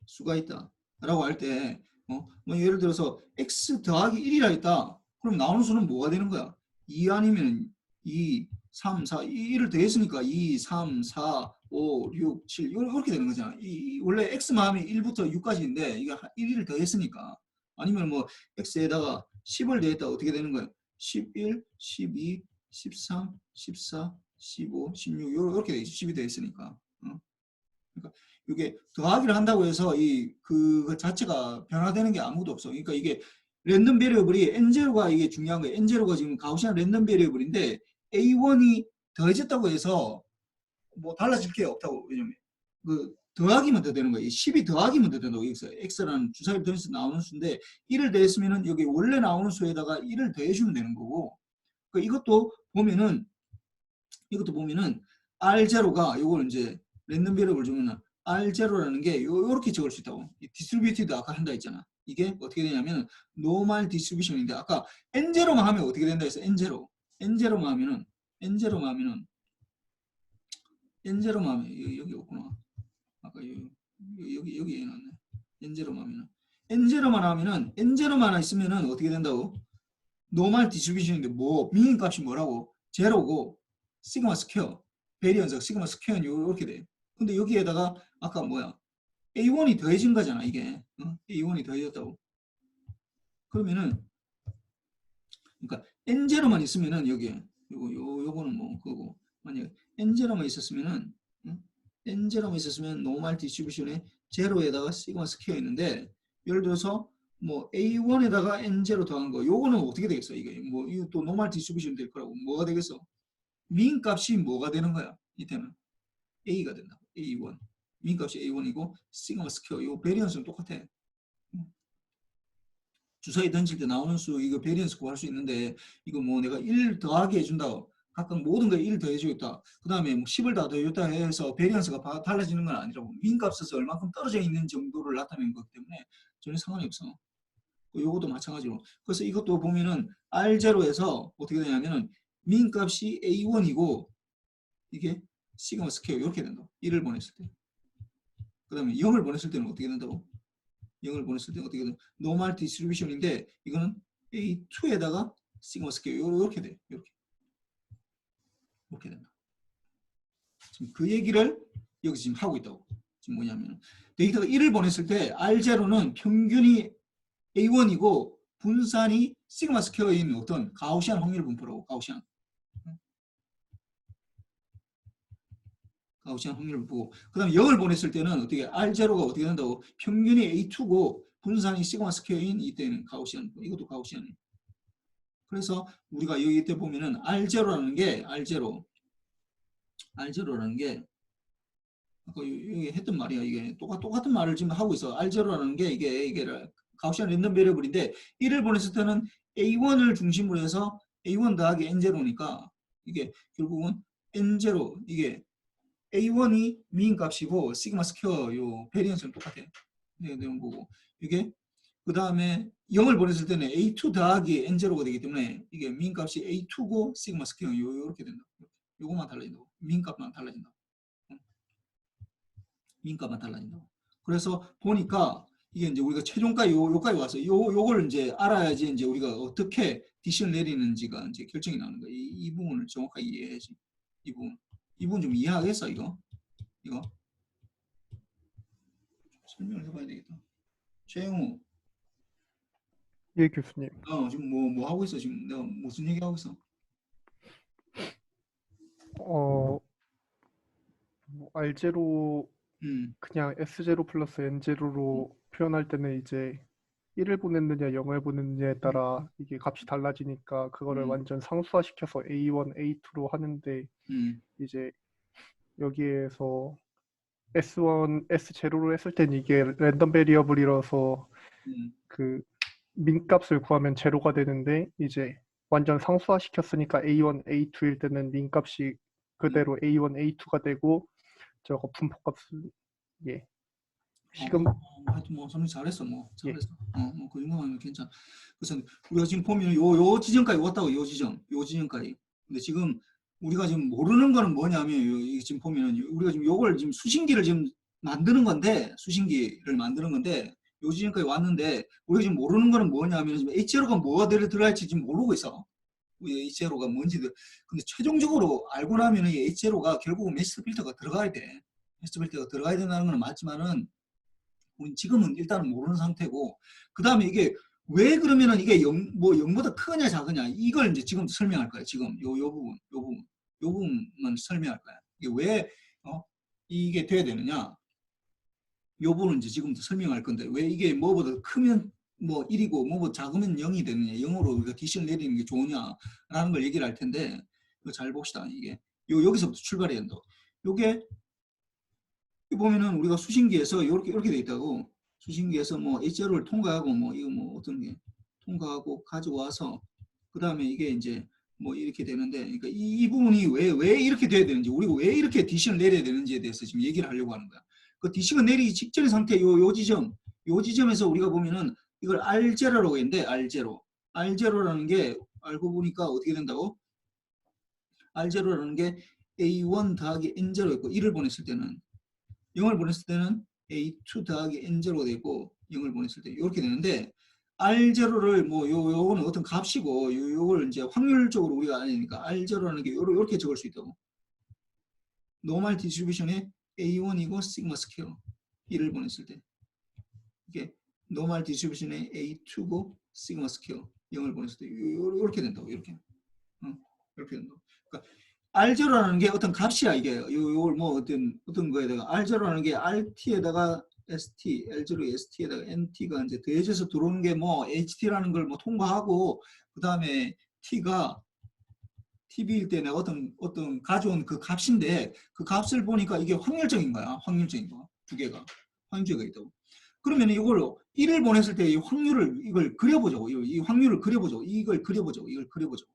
수가 있다라고 할 때 뭐 예를 들어서 x 더하기 1이라 했다. 그럼 나오는 수는 뭐가 되는 거야? 2 아니면 2, 3, 4, 1을 더했으니까 2, 3, 4, 5, 6, 7 이렇게 되는 거잖아. 원래 x만 하면 1부터 6까지인데 이게 1을 더했으니까 아니면 뭐 x에다가 10을 더했다 어떻게 되는 거야? 11, 12, 13, 14, 15, 16 이렇게 되겠지. 10이 더했으니까. 그러니까 이게 더하기를 한다고 해서 그 자체가 변화되는 게 아무것도 없어. 그러니까 이게 랜덤 베리어블이 N0가 이게 중요한 거예요. N0가 지금 가우시안 랜덤 베리어블인데 A1이 더해졌다고 해서 뭐 달라질 게 없다고. 왜냐면 그 더하기만 더 되는 거예요. 10이 더하기만 더 된다고. 여기서 X라는 주사위를 더해서 나오는 수인데 1을 더했으면은 여기 원래 나오는 수에다가 1을 더해주면 되는 거고. 그러니까 이것도 보면은 R0가 요걸 이제 랜덤 베리어블 주면은 R0라는 게 요렇게 적을 수 있다고. 디스트리뷰티드 아까 한다 했잖아. 이게 어떻게 되냐면 노멀 디스트리뷰션인데 아까 N0만 하면 어떻게 된다 해서 N0만 하면 여기 없구나. 아까 여기 해놨네. N0만 하면은 어떻게 된다고? 노멀 디스트리뷰션인데 뭐 미인 값이 뭐라고? 제로고 시그마 스퀘어 베리언스 시그마 스퀘어는 이렇게 돼. 근데 여기에다가 아까 뭐야? A1이 더해진 거잖아, 이게. A1이 더해졌다고. 그러면은 그러니까 N0만 있으면은 여기에 요거는 뭐 그거고 만약 N0만 있었으면은 노멀 디스트리뷰션에 제로에다가 시그마 스퀘어 있는데 예를 들어서 뭐 A1에다가 N0 더한 거 요거는 어떻게 되겠어? 이게 뭐 이거 또 노멀 디스트리뷰션 될 거라고. 뭐가 되겠어? 민 값이 뭐가 되는 거야? 이때는 A가 된다. A1. 민 값이 A1이고 시그마 스퀘어 요 베리언스는 똑같아. 주사위 던질 때 나오는 수 이거 베리언스 구할 수 있는데 이거 뭐 내가 1 더하게 해준다고 각각 모든 거에 1 더해주겠다. 그 다음에 뭐 10을 다 더해줬다 해서 베리언스가 달라지는 건 아니라고. 민 값에서 얼마큼 떨어져 있는 정도를 나타내는 거기 때문에 전혀 상관이 없어. 요것도 마찬가지로. 그래서 이것도 보면은 R0에서 어떻게 되냐면은 민 값이 A1이고 이게 시그마 스퀘어 이렇게 된다. 1을 보냈을 때. 그 다음에 0을 보냈을 때는 어떻게 된다고? 0을 보냈을 때 어떻게 된다? 노멀 디스트리뷰션인데 이거는 A2에다가 시그마 스퀘어 이렇게 돼. 이렇게 된다. 지금 그 얘기를 여기 지금 하고 있다고. 지금 뭐냐면 데이터가 1을 보냈을 때 R0는 평균이 A1이고 분산이 시그마 스퀘어인 어떤 가우시안 확률 분포라고. 가우시안 확률을 보고 그 다음에 0을 보냈을 때는 어떻게 R0가 어떻게 된다고 평균이 A2고 분산이 시그마 스퀘어인 이때는 가우시안 이것도 가우시안이에요. 그래서 우리가 여기 때 보면은 R0라는 게 아까 여기 했던 말이야. 이게 똑같은 말을 지금 하고 있어. R0라는 게 이게 가우시안 랜덤 베리어블인데 1을 보냈을 때는 A1을 중심으로 해서 A1 더하기 N0니까 이게 결국은 N0 이게 A1이 미인 값이고 시그마 스퀘어 요 베리언스는 똑같아. 이게 되는 거고 이게 그 다음에 0을 보냈을 때는 A2 더하기 N0가 되기 때문에 이게 미인 값이 A2고 시그마 스퀘어 요렇게 된다. 요것만 달라진다고. 미인 값만 달라진다. 미인 값만 달라진다고. 그래서 보니까 이게 이제 우리가 최종가 요까지 와서 요걸 이제 알아야지 이제 우리가 어떻게 디시전 내리는지가 이제 결정이 나는 거야. 이 부분을 정확하게 이해해야지. 이 부분 좀 이해하겠어 이거? 설명을 해봐야 되겠다. 최영우, 예, 교수님. 지금 뭐 하고 있어? 지금 내가 무슨 얘기 하고 있어? R0 그냥 S0 플러스 N0로 표현할 때는 이제 1을 보냈느냐 0을 보냈느냐에 따라 이게 값이 달라지니까 그거를 완전 상수화시켜서 A1, A2로 하는데 이제 여기에서 S1, S0로 했을 땐 이게 랜덤 베리어블이라서 그 민값을 구하면 제로가 되는데 이제 완전 상수화시켰으니까 A1, A2일 때는 민값이 그대로 A1, A2가 되고 저거 분포값은 예. 지금 하여튼 뭐 설명 잘했어. 잘했어. 뭐 그 정도면 괜찮아. 그래서 우리가 지금 보면 요 지점까지 왔다고 요 지점까지. 근데 지금 우리가 지금 모르는 거는 뭐냐면 이 지금 보면은 우리가 지금 요걸 지금 수신기를 지금 만드는 건데 요 지점까지 왔는데 우리가 지금 모르는 거는 뭐냐면 지금 H0가 뭐가 들어갈지 지금 모르고 있어. H0가 뭔지. 근데 최종적으로 알고 나면은 이 H0가 결국은 메시스 필터가 들어가야 돼. 메시스 필터가 들어가야 된다는 건 맞지만은 우린 지금은 일단은 모르는 상태고, 그 다음에 이게 왜 그러면은 이게 0보다 크냐 작으냐 이걸 이제 지금 설명할 거야. 지금 요 부분만 설명할 거야. 이게 왜 이게 돼야 되느냐? 요 부분은 이제 지금부터 설명할 건데 왜 이게 뭐보다 크면 뭐 1이고 뭐보다 작으면 0이 되느냐, 0으로 우리가 디시전 내리는 게 좋으냐라는 걸 얘기를 할 텐데 이거 잘 봅시다. 이게 여기서부터 출발해야 된다. 요게 보면은 우리가 수신기에서 이렇게 돼 있다고. 수신기에서 뭐 H0를 통과하고 뭐 이거 뭐 어떤 게 통과하고 가져와서 그 다음에 이게 이제 뭐 이렇게 되는데, 그러니까 이 부분이 왜 이렇게 돼야 되는지, 우리가 왜 이렇게 디시전을 내려야 되는지에 대해서 지금 얘기를 하려고 하는 거야. 그 디시전 내리기 직전의 상태 요 지점에서 우리가 보면은 이걸 R0라고 했는데 R0라는 게 알고 보니까 어떻게 된다고? R0라는 게 A1 더하기 N0였고 1을 보냈을 때는 0을 보냈을 때는 A2 더하기 N0가 되고 0을 보냈을 때 이렇게 되는데, R0를 뭐 요거는 어떤 값이고 요걸 이제 확률적으로 우리가 아니니까 R0라는 게 이렇게 적을 수 있다고. 노멀 디스트리뷰션의 A1이고 시그마 스퀘어 1을 보냈을 때 이게 노멀 디스트리뷰션의 A2고 시그마 스퀘어 0을 보냈을 때 이렇게 된다고. 이렇게 된다고. 그러니까 R0라는 게 어떤 값이야. 이게 요걸 뭐 어떤 거에다가 R0라는 게 RT에다가 ST, L0 ST에다가 NT가 이제 더해져서 들어오는 게 뭐 HT라는 걸 뭐 통과하고 그 다음에 T가 TB일 때 내가 어떤 가져온 그 값인데 그 값을 보니까 이게 확률적인 거야. 확률적인 거. 두 개가 확률적이가 있다고. 그러면 이걸 1을 보냈을 때 이 확률을 이걸 그려보자고. 이 확률을 그려보자고. 이걸 그려보자고.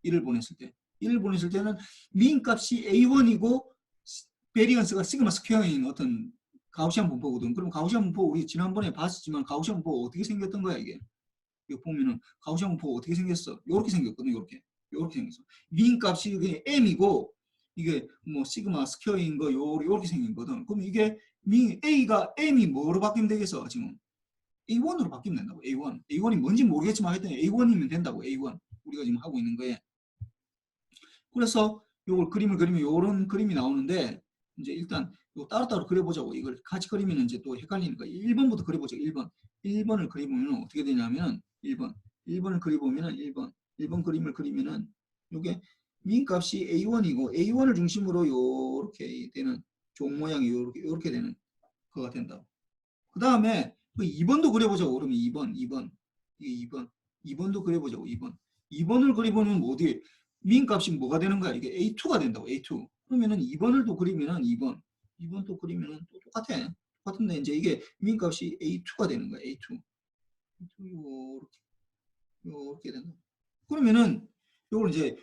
1을 보냈을 때. 1을 보냈을 때는 민 값이 A1이고 베리언스가 시그마 스퀘어인 어떤 가우시안 분포거든. 그럼 가우시안 분포 우리 지난번에 봤었지만 가우시안 분포가 어떻게 생겼던 거야 이게. 이거 보면은 가우시안 분포가 어떻게 생겼어? 이렇게 생겼거든. 이렇게 생겼어. 민 값이 그냥 M이고 이게 뭐 시그마 스퀘어인 거 요렇게 생긴 거든. 그럼 이게 민 A가 M이 뭐로 바뀌면 되겠어? 지금 A1으로 바뀌면 된다고. A1이 뭔지 모르겠지만 하여튼 A1이면 된다고. A1 우리가 지금 하고 있는 거에. 그래서 요걸 그림을 그리면 요런 그림이 나오는데, 이제 일단 요 따로따로 그려보자고. 이걸 같이 그리면 이제 또 헷갈리니까 1번부터 그려보죠. 1번을 그려보면 어떻게 되냐면 1번을 그려보면은 1번 그림을 그리면은 요게 민 값이 A1이고 A1을 중심으로 요렇게 되는 종 모양이 요렇게 되는 거가 된다. 그 다음에 그 2번도 그려보자고. 그러면 2번도 그려보자고. 2번을 그려보면 뭐 어디 민 값이 뭐가 되는 거야? 이게 A2가 된다고. A2. 그러면은 2번을 또 그리면은 2번 또 그리면은 또 똑같아. 똑같은데 이제 이게 민 값이 A2가 되는 거야. A2. 요렇게 된다. 그러면은 요걸 이제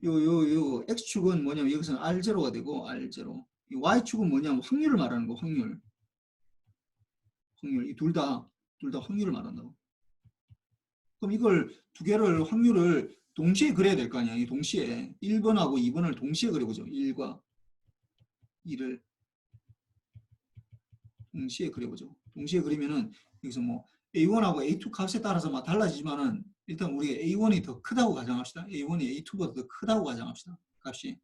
요 x축은 뭐냐면 여기서는 R0가 되고 R0. 이 y축은 뭐냐면 확률을 말하는 거, 확률. 이 둘 다 확률을 말한다고. 그럼 이걸 두 개를 확률을 동시에 그려야 될 거 아니야. 이 동시에 1번하고 2번을 동시에 그려보죠. 1과 2를 동시에 그려보죠. 동시에 그리면은 여기서 뭐 A1하고 A2 값에 따라서 막 달라지지만은 일단 우리 A1이 더 크다고 가정합시다. A1이 A2보다 더 크다고 가정합시다. 값이.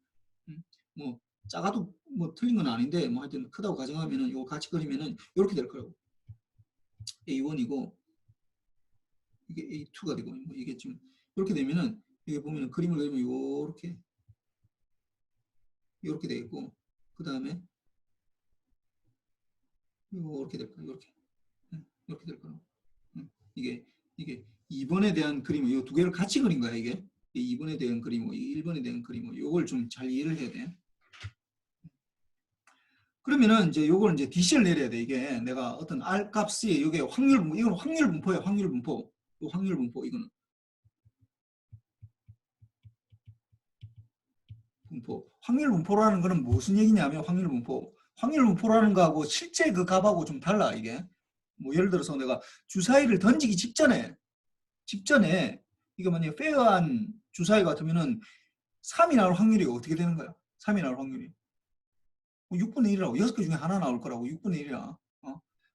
뭐 작아도 뭐 틀린 건 아닌데 뭐 하여튼 크다고 가정하면은 이거 같이 그리면은 이렇게 될 거라고. A1이고 이게 A2가 되고 뭐 이게 지금 이렇게 되면은 여기 보면은 그림을 그리면 이렇게 되겠고 그 다음에 이렇게 될 거예요. 이렇게 될 거라고. 이게 2번에 대한 그림, 이 두 개를 같이 그린 거야, 이게. 2번에 대한 그림이고, 1번에 대한 그림이고, 이걸 좀 잘 이해를 해야 돼. 그러면은 이제 요걸 이제 DC를 내려야 돼. 이게 내가 어떤 R 값이, 이게 이건 확률 분포야, 확률 분포. 요 확률 분포, 이거는. 분포. 확률 분포라는 거는 무슨 얘기냐면, 확률 분포. 확률 분포라는 거하고 실제 그 값하고 좀 달라, 이게. 뭐 예를 들어서 내가 주사위를 던지기 직전에 이거 만약에 페어한 주사위 같으면은 3이 나올 확률이 어떻게 되는 거야? 3이 나올 확률이 6분의 1이라고. 6개 중에 하나 나올 거라고. 6분의 1이야.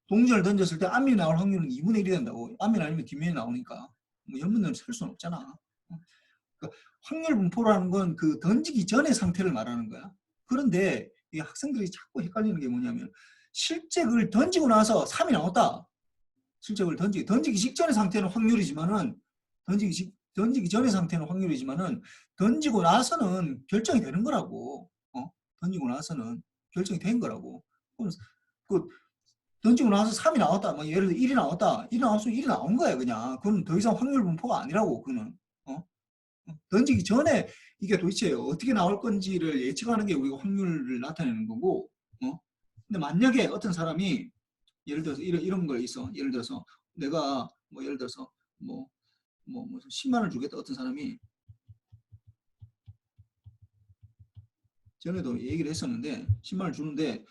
동전을 던졌을 때 앞면이 나올 확률은 2분의 1이 된다고. 앞면 아니면 뒷면이 나오니까 뭐 연문을 셀 수는 없잖아. 그러니까 확률 분포라는 건 그 던지기 전의 상태를 말하는 거야. 그런데 이 학생들이 자꾸 헷갈리는 게 뭐냐면 실제 그걸 던지고 나서 3이 나왔다. 실제 그걸 던지기 직전의 상태는 확률이지만은 던지기 전의 상태는 확률이지만은 던지고 나서는 결정이 되는 거라고. 던지고 나서는 결정이 된 거라고. 그 던지고 나서 3이 나왔다. 뭐 예를 들어 1이 나왔다. 1이 나왔으면 1이 나온 거야, 그냥. 그건 더 이상 확률 분포가 아니라고, 그거는. 던지기 전에 이게 도대체 어떻게 나올 건지를 예측하는 게 우리가 확률을 나타내는 거고. 근데 만약에 어떤 사람이 예를 들어서 이런 거 있어. 예를 들어서 내가 뭐 예를 들어서 뭐 10만 원을 주겠다. 어떤 사람이 전에도 얘기를 했었는데 10만 원을 주는데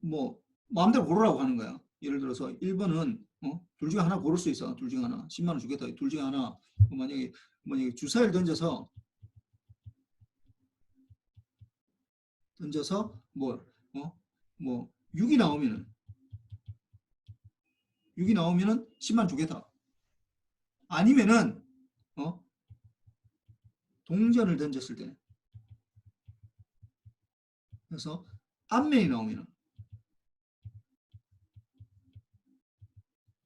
뭐 마음대로 고르라고 하는 거야. 예를 들어서 1번은 둘 중에 하나 고를 수 있어. 둘 중에 하나. 10만 원 주겠다. 둘 중에 하나. 만약에 주사위를 던져서 뭐 6이 나오면은 10만 원 주겠다. 아니면은 동전을 던졌을 때 그래서 앞면이 나오면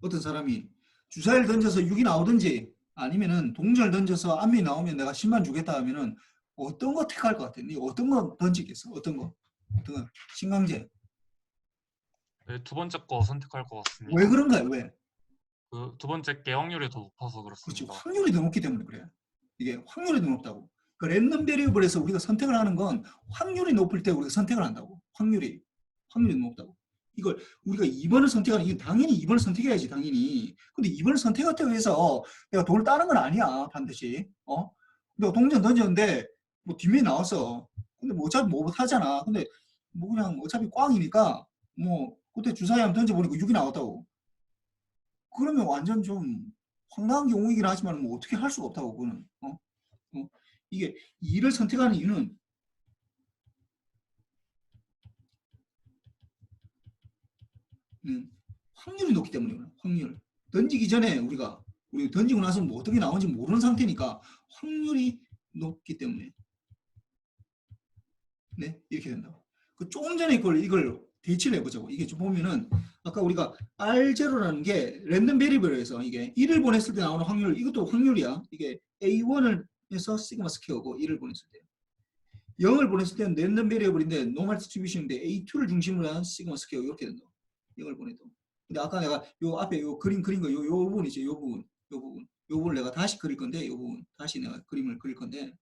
어떤 사람이 주사위를 던져서 6이 나오든지 아니면은 동전을 던져서 앞면이 나오면 내가 10만 주겠다 하면은 어떤 거 택할 것 같아? 네 어떤 거 던지겠어? 어떤 거? 신강제. 네, 두 번째 거 선택할 것 같습니다. 왜 그런가요? 왜? 그 두 번째 게 확률이 더 높아서 그렇지. 그렇습니다. 확률이 더 높기 때문에 그래. 이게 확률이 더 높다고. 그 랜덤 베리어블에서 우리가 선택을 하는 건 확률이 높을 때 우리가 선택을 한다고. 확률이 높다고. 이걸 우리가 2번을 선택하는 이건 당연히 2번을 선택해야지 당연히. 근데 2번을 선택했다고 해서 내가 돈을 따는 건 아니야 반드시. 내가 동전 던졌는데 뭐 뒷면이 나왔어. 근데 뭐 어차피 뭐 못하잖아. 근데 뭐 그냥 어차피 꽝이니까 뭐 그때 주사위 한번 던져보니까 6이 나왔다고. 그러면 완전 좀 황당한 경우이긴 하지만 뭐 어떻게 할 수가 없다고 그거는. 이게 2를 선택하는 이유는 확률이 높기 때문이에요. 확률. 던지기 전에 우리 던지고 나서 뭐 어떻게 나오는지 모르는 상태니까 확률이 높기 때문에 네 이렇게 된다고. 그 조금 전에 이걸 대치를 해보자고. 이게 좀 보면은 아까 우리가 R0라는 게 랜덤 베리블에서 이게 1을 보냈을 때 나오는 확률 이것도 확률이야. 이게 A1을 해서 시그마 스퀘어고 1을 보냈을 때 0을 보냈을 때는 랜덤 베리어블인데 노멀 디스트리뷰션인데 A2를 중심으로 한 시그마 스퀘어 이렇게 된다. 0을 보내도. 근데 아까 내가 요 앞에 요 그림 그린 거 요 부분 있죠. 요 부분을 내가 다시 그릴 건데 요 부분 다시 내가 그림을 그릴 건데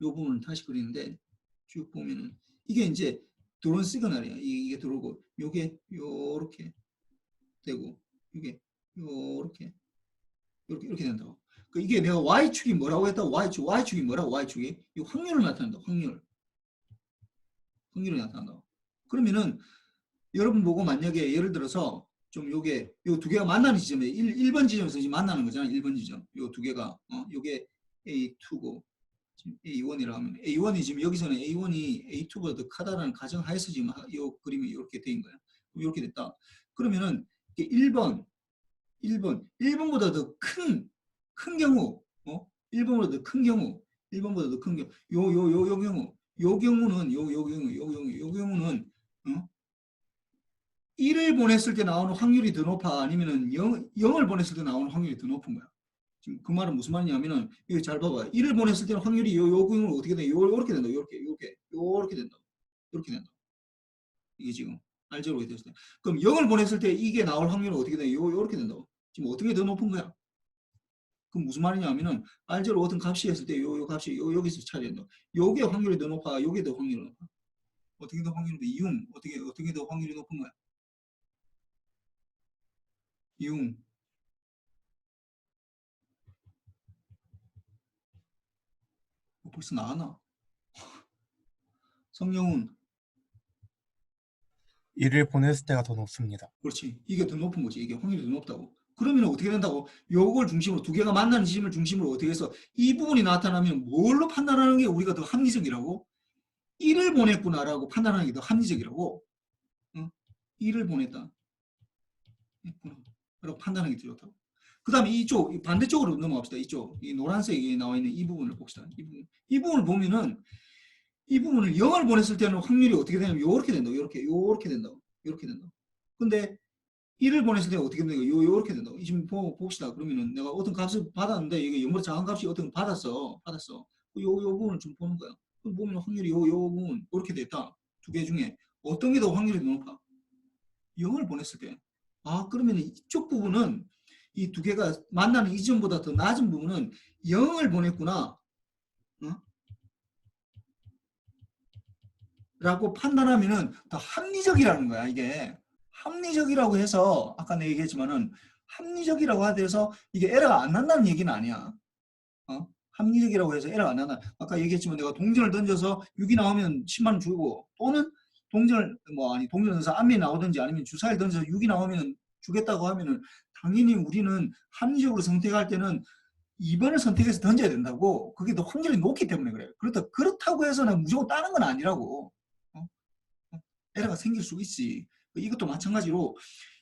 요 부분을 다시 그리는데 쭉 보면은 이게 이제 드론 시그널이야. 이게 들어오고 요게 요렇게 되고 이게 요렇게 이렇게 된다고. 이게 내가 y축이 뭐라고 했다? y축이 뭐라고? y축이 이 확률을 나타낸다. 확률을 나타낸다. 그러면은 여러분 보고 만약에 예를 들어서 좀 요게 요 두 개가 만나는 지점에 1번 지점에서 지금 만나는 거잖아. 1번 지점. 요 두 개가 요게 A2고 지금 A1이라고 하면 A1이 지금 여기서는 A1이 A2보다 더 크다라는 가정하에서 지금 요 그림이 이렇게 된 거야. 이렇게 됐다. 그러면은 1번보다 더 큰 경우, 1번보다 더 큰 경우, 1번보다 더 큰 경우, 요 경우는 1을 보냈을 때 나오는 확률이 더 높아? 아니면은 0을 보냈을 때 나오는 확률이 더 높은 거야? 지금 그 말은 무슨 말이냐면은, 이거 잘 봐봐. 1을 보냈을 때는 확률이 요 경우는 어떻게 돼? 요렇게 된다. 요렇게 된다. 이렇게 된다. 이게 지금 알제로 됐을 때. 그럼 0을 보냈을 때 이게 나올 확률은 어떻게 돼? 요렇게 된다고. 지금 어떻게 더 높은 거야? 그럼 무슨 말이냐면은 알제로 어떤 값이 했을 때 요 값이 여기서 차지한다. 요게 확률이 더 높아? 요게 더 확률이 높아? 어떻게 더 확률이 높아? 이용 어떻게 더 확률이 높은 거야? 이용 벌써 나왔나? 성령은 1을 보냈을 때가 더 높습니다. 그렇지. 이게 더 높은 거지. 이게 확률이 더 높다고. 그러면 어떻게 된다고? 요걸 중심으로 두 개가 만나는 지점을 중심으로 어떻게 해서 이 부분이 나타나면 뭘로 판단하는 게 우리가 더 합리적이라고? 1을 보냈구나라고 판단하는 게 더 합리적이라고. 1을 보냈다. 라고 판단하는 게 더 좋다고. 그 다음에 이쪽 반대쪽으로 넘어갑시다. 이쪽 이 노란색이 나와 있는 이 부분을 봅시다. 이 부분을 보면은 이 부분을 0을 보냈을 때는 확률이 어떻게 되냐면 요렇게 된다고. 요렇게 된다고. 요렇게 된다고. 근데 1을 보냈을 때 어떻게 된다고. 요렇게 된다고. 지금 봅시다. 그러면은 내가 어떤 값을 받았는데 이게 0보다 작은 값이 어떤 받았어. 요 부분을 좀 보는 거야. 그럼 보면 확률이 요 부분 이렇게 됐다. 두 개 중에 어떤 게 더 확률이 더 높아? 0을 보냈을 때. 아, 그러면 이쪽 부분은 이 두 개가 만나는 이점보다 더 낮은 부분은 0을 보냈구나. 라고 판단하면은 더 합리적이라는 거야. 이게 합리적이라고 해서 아까 내가 얘기했지만은 합리적이라고 하돼서 이게 에러가 안 난다는 얘기는 아니야. 합리적이라고 해서 에러가 안 난다. 아까 얘기했지만 내가 동전을 던져서 6이 나오면 10만 원 주고, 또는 동전을 던져서 암이 나오든지 아니면 주사위를 던져서 6이 나오면 주겠다고 하면은 당연히 우리는 합리적으로 선택할 때는 2번을 선택해서 던져야 된다고. 그게 더 확률이 높기 때문에 그래요. 그렇다고 해서는 무조건 따는 건 아니라고. 에러가 생길 수 있지. 이것도 마찬가지로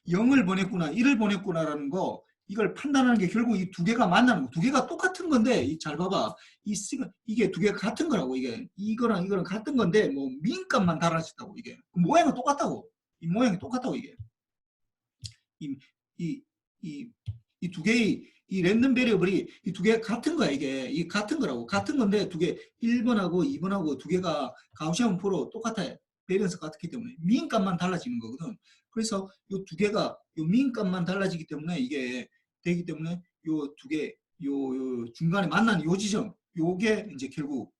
0을 보냈구나, 1을 보냈구나라는 거, 이걸 판단하는 게 결국 이 두 개가 만나는 거. 두 개가 똑같은 건데, 잘 봐봐. 이게 두 개가 같은 거라고. 이거랑 이거랑 같은 건데, 뭐, 미인값만 달라졌다고, 이게. 모양은 똑같다고. 이 모양이 똑같다고, 이게. 이 두 개의 이 랜덤 베리어블이 이 두 개가 같은 거야. 이게 같은 거라고. 같은 건데 두 개 1번하고 2번하고 두 개가 가우시안 분포로 똑같아. 베리언스 같기 때문에 미인값만 달라지는 거거든. 그래서 이 두 개가 요 미인값만 달라지기 때문에 이게 되기 때문에 요 두 개 요 중간에 만나는 요 지점 요게 이제 결국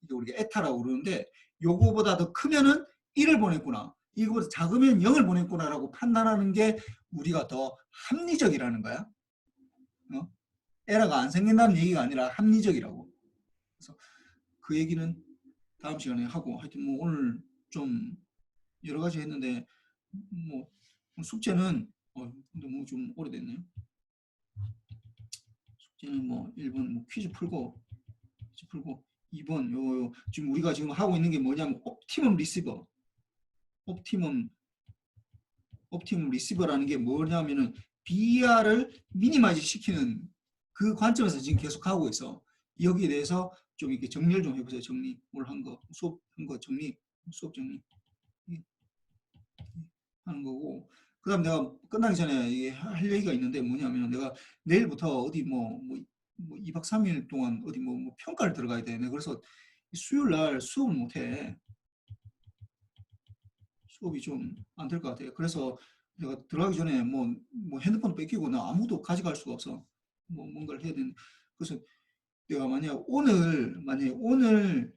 이제 우리가 에타라고 그러는데, 요거보다 더 크면은 1을 보냈구나, 이거보다 작으면 0을 보냈구나라고 판단하는 게 우리가 더 합리적이라는 거야. 에러가 안 생긴다는 얘기가 아니라 합리적이라고. 그래서 그 얘기는 다음 시간에 하고, 하여튼 뭐 오늘 좀 여러 가지 했는데 뭐 숙제는 근데 뭐 좀 오래됐네요. 숙제는 뭐 1번 뭐 퀴즈 풀고 2번 지금 우리가 지금 하고 있는 게 뭐냐면 옵티멈 리시버. 옵티멈 리시버라는 게 뭐냐면은 BR을 미니마이즈 시키는 그 관점에서 지금 계속 하고 있어. 여기에 대해서 좀 이렇게 정리를 좀 해보세요. 정리. 오늘 한 거, 수업 한 거 정리, 수업 정리 하는 거고. 그 다음 내가 끝나기 전에 할 얘기가 있는데 뭐냐면, 내가 내일부터 어디 뭐 2박 3일 동안 어디 뭐 평가를 들어가야 돼. 그래서 수요일 날 수업을 못 해. 수업이 좀 안 될 것 같아요. 그래서 내가 들어가기 전에 뭐 핸드폰 뺏기고 나 아무도 가져갈 수가 없어. 뭐 뭔가를 해야 되는. 그래서 내가 만약 오늘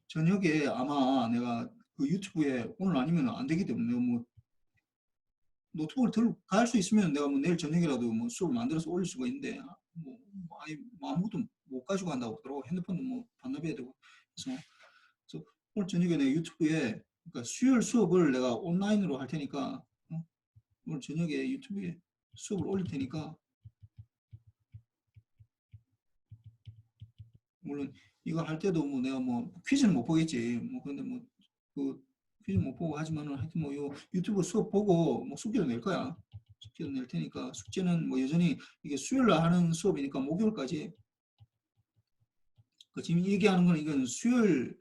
저녁에 아마 내가 그 유튜브에 오늘 아니면 안 되기 때문에 내가 뭐 노트북을 들고 갈 수 있으면 내가 뭐 내일 저녁이라도 뭐 수업을 만들어서 올릴 수가 있는데 뭐 아예 뭐 아무것도 못 가지고 간다고 하더라고. 핸드폰도 뭐 반납해야 되고. 그래서 오늘 저녁에 내 유튜브에 그러니까 수요일 수업을 내가 온라인으로 할 테니까 오늘 저녁에 유튜브에 수업을 올릴 테니까 물론 이거 할 때도 뭐 내가 뭐 퀴즈는 못 보겠지. 뭐 근데 뭐 그 퀴즈 못 보고 하지만은 하여튼 뭐 요 유튜브 수업 보고 뭐 숙제도 낼 거야. 숙제도 낼 테니까 숙제는 뭐 여전히 이게 수요일 날 하는 수업이니까 목요일까지 그 지금 얘기하는 거는 이건 수요일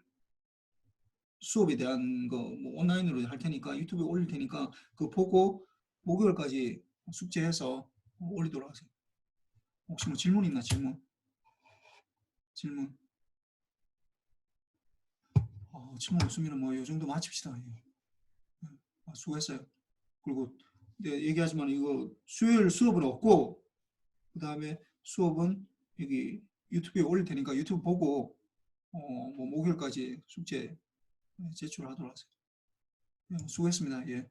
수업에 대한 거 뭐 온라인으로 할 테니까 유튜브에 올릴 테니까 그거 보고 목요일까지 숙제해서 올리도록 하세요. 혹시 뭐 질문 있나 질문? 질문 없으면 뭐 이 정도 마칩시다. 예. 수고했어요. 그리고 얘기하지만 이거 수요일 수업은 없고 그 다음에 수업은 여기 유튜브에 올릴 테니까 유튜브 보고 뭐 목요일까지 숙제 제출하도록 하세요. 수고했습니다. 예.